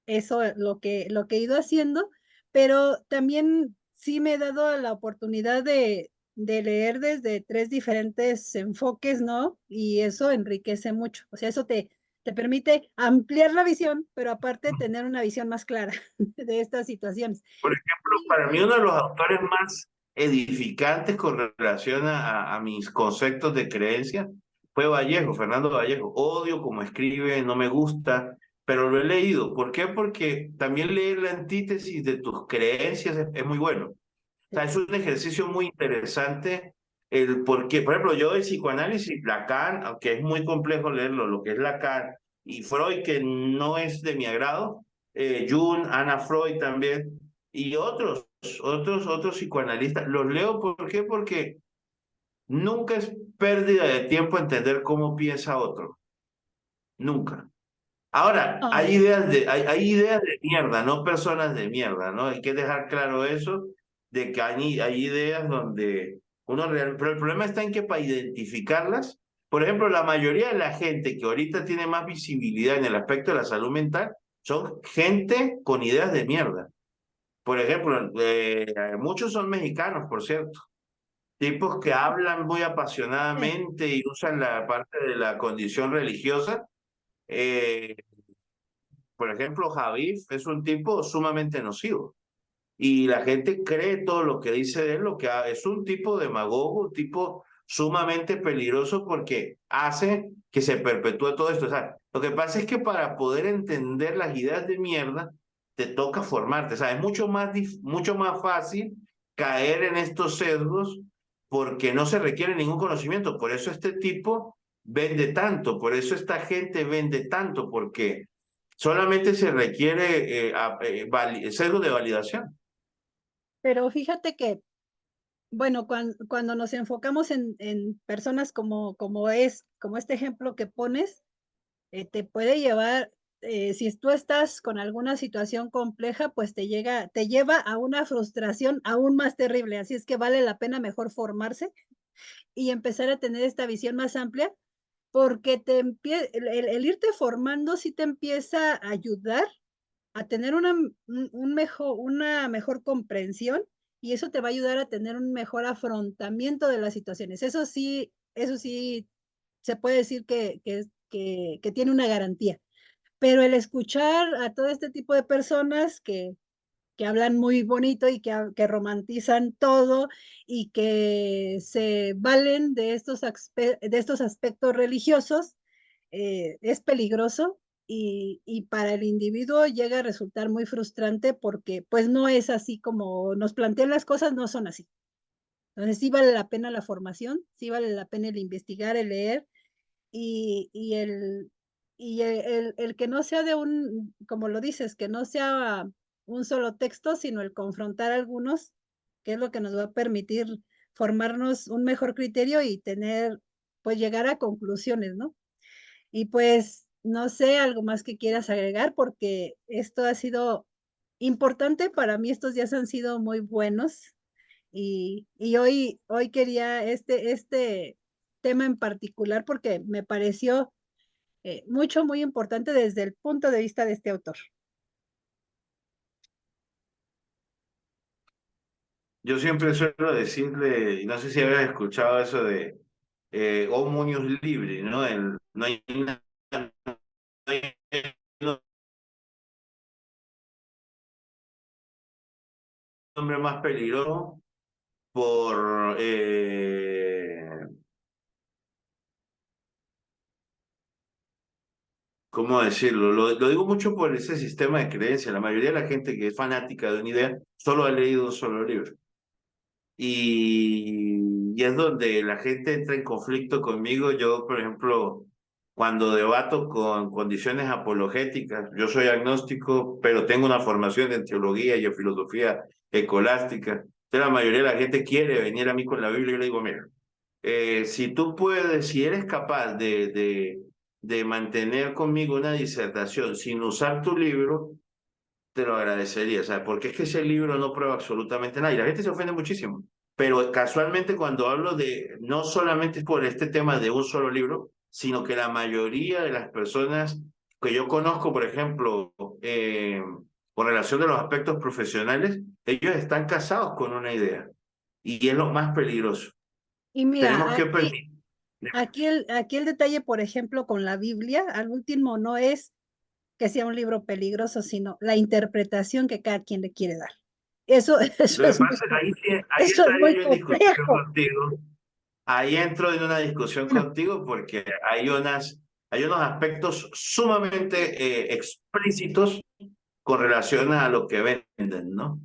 [SPEAKER 2] eso lo que he ido haciendo, pero también sí me he dado la oportunidad de leer desde 3 diferentes enfoques, ¿no? Y eso enriquece mucho. O sea, eso te permite ampliar la visión, pero aparte tener una visión más clara de estas situaciones.
[SPEAKER 1] Por ejemplo,
[SPEAKER 2] Y
[SPEAKER 1] para mí
[SPEAKER 2] pues
[SPEAKER 1] uno de los autores más edificantes con relación a mis conceptos de creencia fue Vallejo, Fernando Vallejo. Odio como escribe, no me gusta, pero lo he leído. ¿Por qué? Porque también leer la antítesis de tus creencias es muy bueno. O sea, es un ejercicio muy interesante el por qué. Por ejemplo, yo de psicoanálisis, Lacan, aunque es muy complejo leerlo, lo que es Lacan, y Freud, que no es de mi agrado, Jung, Ana Freud también, y otros psicoanalistas, los leo ¿por qué? Porque nunca es pérdida de tiempo entender cómo piensa otro, nunca. Ahora,
[SPEAKER 2] ay,
[SPEAKER 1] hay ideas de mierda, no personas de mierda, ¿no? Hay que dejar claro eso, de que hay ideas donde pero el problema está en que para identificarlas, por ejemplo, la mayoría de la gente que ahorita tiene más visibilidad en el aspecto de la salud mental son gente con ideas de mierda. Por ejemplo, muchos son mexicanos, por cierto, tipos que hablan muy
[SPEAKER 2] sí.
[SPEAKER 1] apasionadamente y usan la parte de la condición religiosa. eh, por ejemplo, Javif es un tipo sumamente nocivo y la gente cree todo lo que dice de él, es un tipo demagogo, un tipo sumamente peligroso porque hace que se perpetúe todo esto. O sea, lo que pasa es que para poder entender las ideas de mierda, te toca formarte. O sea, es mucho más fácil caer en estos sesgos porque no se requiere ningún conocimiento. Por eso este tipo vende tanto, por eso esta gente vende tanto, porque solamente se requiere sesgo de validación.
[SPEAKER 2] Pero fíjate que, bueno, cuando nos enfocamos en personas como este ejemplo que pones, te puede llevar, si tú estás con alguna situación compleja, pues te lleva a una frustración aún más terrible. Así es que vale la pena mejor formarse y empezar a tener esta visión más amplia, porque el irte formando sí te empieza a ayudar a tener una mejor comprensión y eso te va a ayudar a tener un mejor afrontamiento de las situaciones. Eso sí se puede decir que tiene una garantía. Pero el escuchar a todo este tipo de personas que hablan muy bonito y que romantizan todo y que se valen de estos aspectos religiosos, es peligroso y para el individuo llega a resultar muy frustrante porque pues no es así como nos plantean las cosas, no son así. Entonces sí vale la pena la formación, sí vale la pena el investigar, el leer y, y el, el que no sea como lo dices, que no sea un solo texto, sino el confrontar algunos, que es lo que nos va a permitir formarnos un mejor criterio y pues llegar a conclusiones, ¿no? Y pues, no sé, algo más que quieras agregar, porque esto ha sido importante para mí, estos días han sido muy buenos y hoy quería este tema en particular porque me pareció muy importante desde el punto de vista de este autor.
[SPEAKER 1] Yo siempre suelo decirle, y no sé si habías escuchado eso de homunius libre, ¿no? No hay, no hay nombre más peligroso por, ¿cómo decirlo? Lo digo mucho por ese sistema de creencia. La mayoría de la gente que es fanática de una idea solo ha leído un solo libro. y es donde la gente entra en conflicto conmigo. Yo, por ejemplo, cuando debato con condiciones apologéticas, yo soy agnóstico, pero tengo una formación en teología y en filosofía escolástica. Entonces, la mayoría de la gente quiere venir a mí con la Biblia y yo le digo, mira, si tú puedes, si eres capaz de mantener conmigo una disertación sin usar tu libro, te lo agradecería, ¿sabes? Porque es que ese libro no prueba absolutamente nada y la gente se ofende muchísimo. Pero casualmente cuando hablo de, no solamente es por este tema de un solo libro, sino que la mayoría de las personas que yo conozco, por ejemplo, con relación de los aspectos profesionales, ellos están casados con una idea y es lo más peligroso.
[SPEAKER 2] Y mira,
[SPEAKER 1] Tenemos que permitir.
[SPEAKER 2] aquí el detalle, por ejemplo, con la Biblia, al último no es que sea un libro peligroso, sino la interpretación que cada quien le quiere dar. Eso,
[SPEAKER 1] Lo que pasa es ahí
[SPEAKER 2] eso es
[SPEAKER 1] entraría
[SPEAKER 2] muy
[SPEAKER 1] yo en discusión
[SPEAKER 2] complejo.
[SPEAKER 1] contigo. Ahí entro en una discusión
[SPEAKER 2] Bueno,
[SPEAKER 1] contigo porque hay unos aspectos sumamente explícitos con relación a lo que venden, ¿no?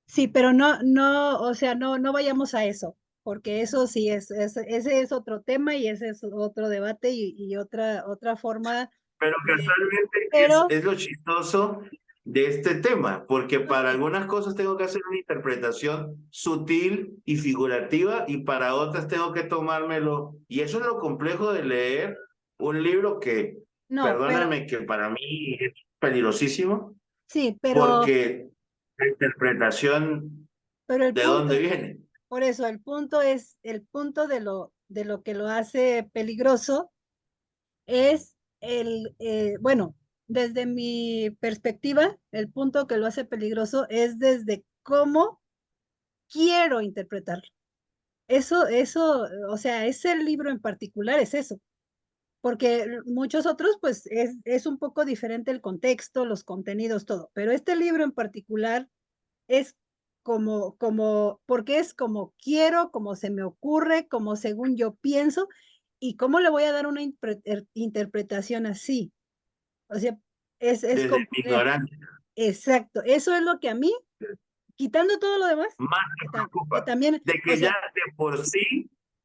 [SPEAKER 2] sí, pero no, o sea, no vayamos a eso, porque eso sí ese es otro tema y ese es otro debate y otra forma
[SPEAKER 1] Pero
[SPEAKER 2] de,
[SPEAKER 1] casualmente
[SPEAKER 2] pero,
[SPEAKER 1] es lo chistoso de este tema, porque para algunas cosas tengo que hacer una interpretación sutil y figurativa y para otras tengo que tomármelo. Y eso es lo complejo de leer un libro que,
[SPEAKER 2] no,
[SPEAKER 1] perdóname, que para mí es peligrosísimo,
[SPEAKER 2] sí,
[SPEAKER 1] porque la interpretación
[SPEAKER 2] pero el
[SPEAKER 1] de dónde
[SPEAKER 2] punto,
[SPEAKER 1] viene.
[SPEAKER 2] por eso, el punto de lo que lo hace peligroso es bueno, desde mi perspectiva, el punto que lo hace peligroso es desde cómo quiero interpretarlo. Eso, o sea, ese libro en particular es eso, porque muchos otros, pues es un poco diferente el contexto, los contenidos, todo, pero este libro en particular es porque es como quiero, como se me ocurre, como según yo pienso, y cómo le voy a dar una interpretación así. O sea, es
[SPEAKER 1] Desde
[SPEAKER 2] como,
[SPEAKER 1] mi ignorancia.
[SPEAKER 2] exacto, eso es lo que a mí, quitando todo lo demás,
[SPEAKER 1] Más
[SPEAKER 2] que,
[SPEAKER 1] me
[SPEAKER 2] que
[SPEAKER 1] preocupa
[SPEAKER 2] también,
[SPEAKER 1] de
[SPEAKER 2] o
[SPEAKER 1] que ya
[SPEAKER 2] sea,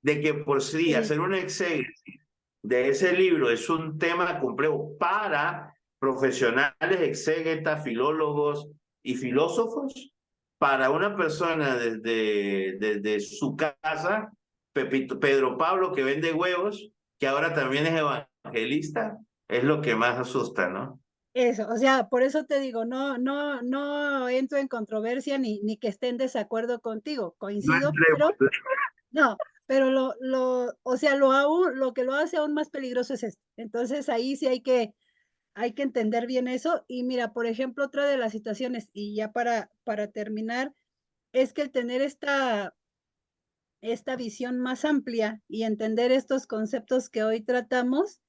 [SPEAKER 1] de que por sí
[SPEAKER 2] sí,
[SPEAKER 1] hacer un exégesis de ese libro es un tema complejo para profesionales, exégetas, filólogos y filósofos, para una persona desde su casa, Pedro Pablo que vende huevos, que ahora también es evangelista, es lo que más asusta, ¿no?
[SPEAKER 2] eso, o sea, por eso te digo, no entro en controversia ni que esté en desacuerdo contigo,
[SPEAKER 1] No
[SPEAKER 2] coincido,
[SPEAKER 1] entremos.
[SPEAKER 2] pero no, pero o sea, lo que lo hace aún más peligroso es esto. Entonces, ahí sí hay que entender bien eso. Y mira, por ejemplo, otra de las situaciones, y ya para terminar, es que el tener esta visión más amplia y entender estos conceptos que hoy tratamos,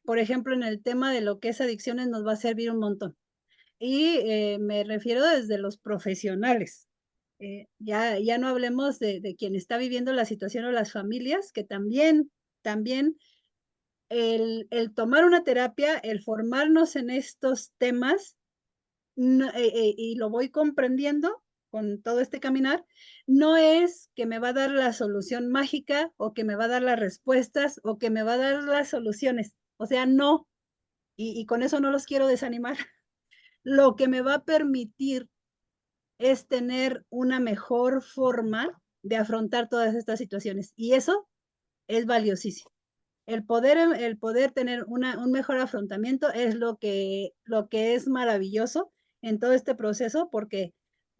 [SPEAKER 2] por ejemplo, en el tema de lo que es adicciones, nos va a servir un montón. Y me refiero desde los profesionales. Ya no hablemos de quien está viviendo la situación o las familias, que también el tomar una terapia, el formarnos en estos temas, y lo voy comprendiendo con todo este caminar, no es que me va a dar la solución mágica o que me va a dar las respuestas o que me va a dar las soluciones. O sea, no, y con eso no los quiero desanimar. Lo que me va a permitir es tener una mejor forma de afrontar todas estas situaciones. Y eso es valiosísimo. El poder tener un mejor afrontamiento es lo que es maravilloso en todo este proceso, porque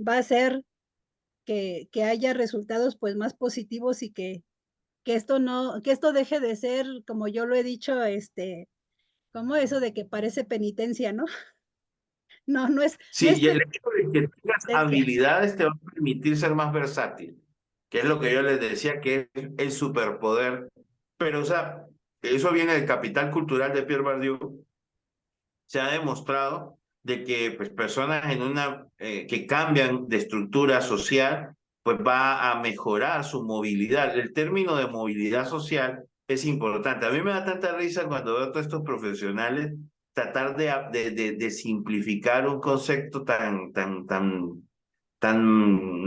[SPEAKER 2] va a hacer que haya resultados pues más positivos y que esto no, que esto deje de ser, como yo lo he dicho, como eso de que parece penitencia, ¿no? No
[SPEAKER 1] Sí,
[SPEAKER 2] es
[SPEAKER 1] y el hecho de que tengas
[SPEAKER 2] penitencia.
[SPEAKER 1] habilidades te va a permitir ser más versátil, que es lo que yo les decía que es el superpoder. Pero, o sea, eso viene del capital cultural de Pierre Bourdieu. Se ha demostrado de que pues, personas que cambian de estructura social, pues va a mejorar su movilidad. El término de movilidad social es importante. A mí me da tanta risa cuando veo a todos estos profesionales tratar de simplificar un concepto tan tan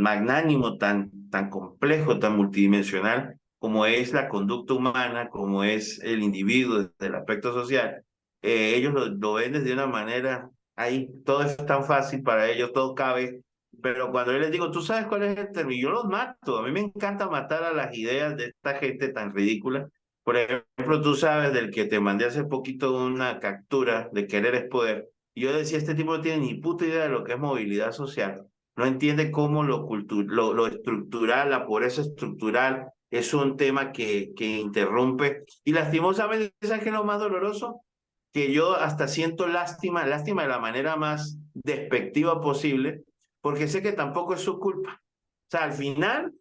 [SPEAKER 1] magnánimo, tan complejo, tan multidimensional como es la conducta humana, como es el individuo desde el aspecto social. Ellos lo ven desde una manera, ahí todo es tan fácil para ellos, todo cabe, pero cuando yo les digo, ¿tú sabes cuál es el término? Yo los mato, a mí me encanta matar a las ideas de esta gente tan ridícula. Por ejemplo, tú sabes del que te mandé hace poquito una captura de Querer es Poder. Y yo decía, este tipo no tiene ni puta idea de lo que es movilidad social, no entiende cómo lo estructural, la pobreza estructural es un tema que interrumpe. Y lastimosamente, ¿sabes qué es lo más doloroso? Que yo hasta siento lástima, lástima de la manera más despectiva posible, porque sé que tampoco es su culpa. O sea, al final,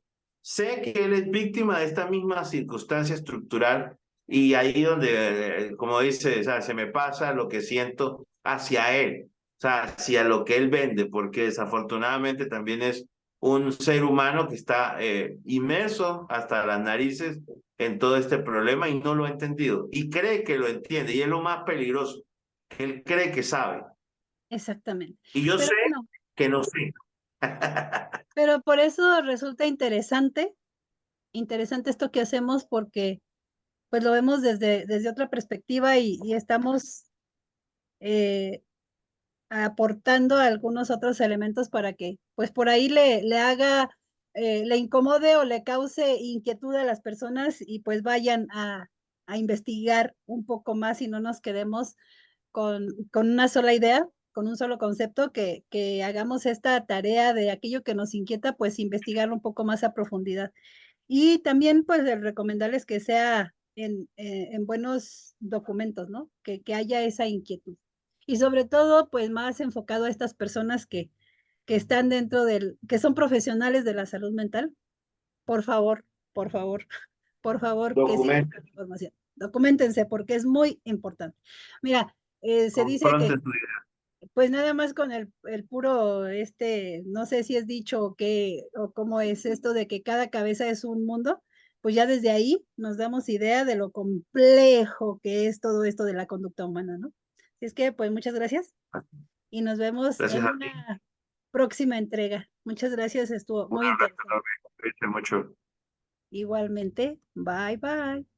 [SPEAKER 1] sé que él es víctima de esta misma circunstancia estructural y ahí donde, como dice, o sea, se me pasa lo que siento hacia él, o sea, hacia lo que él vende, porque desafortunadamente también es un ser humano que está inmerso hasta las narices en todo este problema y no lo ha entendido y cree que lo entiende y es lo más peligroso, que él cree que sabe
[SPEAKER 2] Exactamente.
[SPEAKER 1] y yo
[SPEAKER 2] Pero
[SPEAKER 1] sé
[SPEAKER 2] bueno,
[SPEAKER 1] que no sé.
[SPEAKER 2] pero por eso resulta interesante, interesante esto que hacemos porque pues lo vemos desde otra perspectiva y estamos eh, aportando algunos otros elementos para que, pues por ahí le haga, le incomode o le cause inquietud a las personas y pues vayan a investigar un poco más y no nos quedemos con una sola idea, con un solo concepto, que hagamos esta tarea de aquello que nos inquieta, pues investigarlo un poco más a profundidad. Y también, pues, el recomendarles que sea en buenos documentos, ¿no? Que haya esa inquietud. Y sobre todo, pues, más enfocado a estas personas que están dentro del que son profesionales de la salud mental. Por favor, por favor, por favor, que sigan
[SPEAKER 1] Documento,
[SPEAKER 2] esta información. Documentense, porque es muy importante. Mira, se dice que
[SPEAKER 1] confronte tu idea.
[SPEAKER 2] pues nada más con el puro, no sé si es dicho o qué, o cómo es esto de que cada cabeza es un mundo, pues ya desde ahí nos damos idea de lo complejo que es todo esto de la conducta humana, ¿no? Así es que, pues muchas gracias y nos vemos
[SPEAKER 1] Gracias
[SPEAKER 2] en
[SPEAKER 1] a ti.
[SPEAKER 2] una próxima entrega. Muchas gracias, estuvo
[SPEAKER 1] Un
[SPEAKER 2] muy
[SPEAKER 1] abrazo
[SPEAKER 2] interesante.
[SPEAKER 1] enorme. Cuídate mucho.
[SPEAKER 2] Igualmente, bye bye.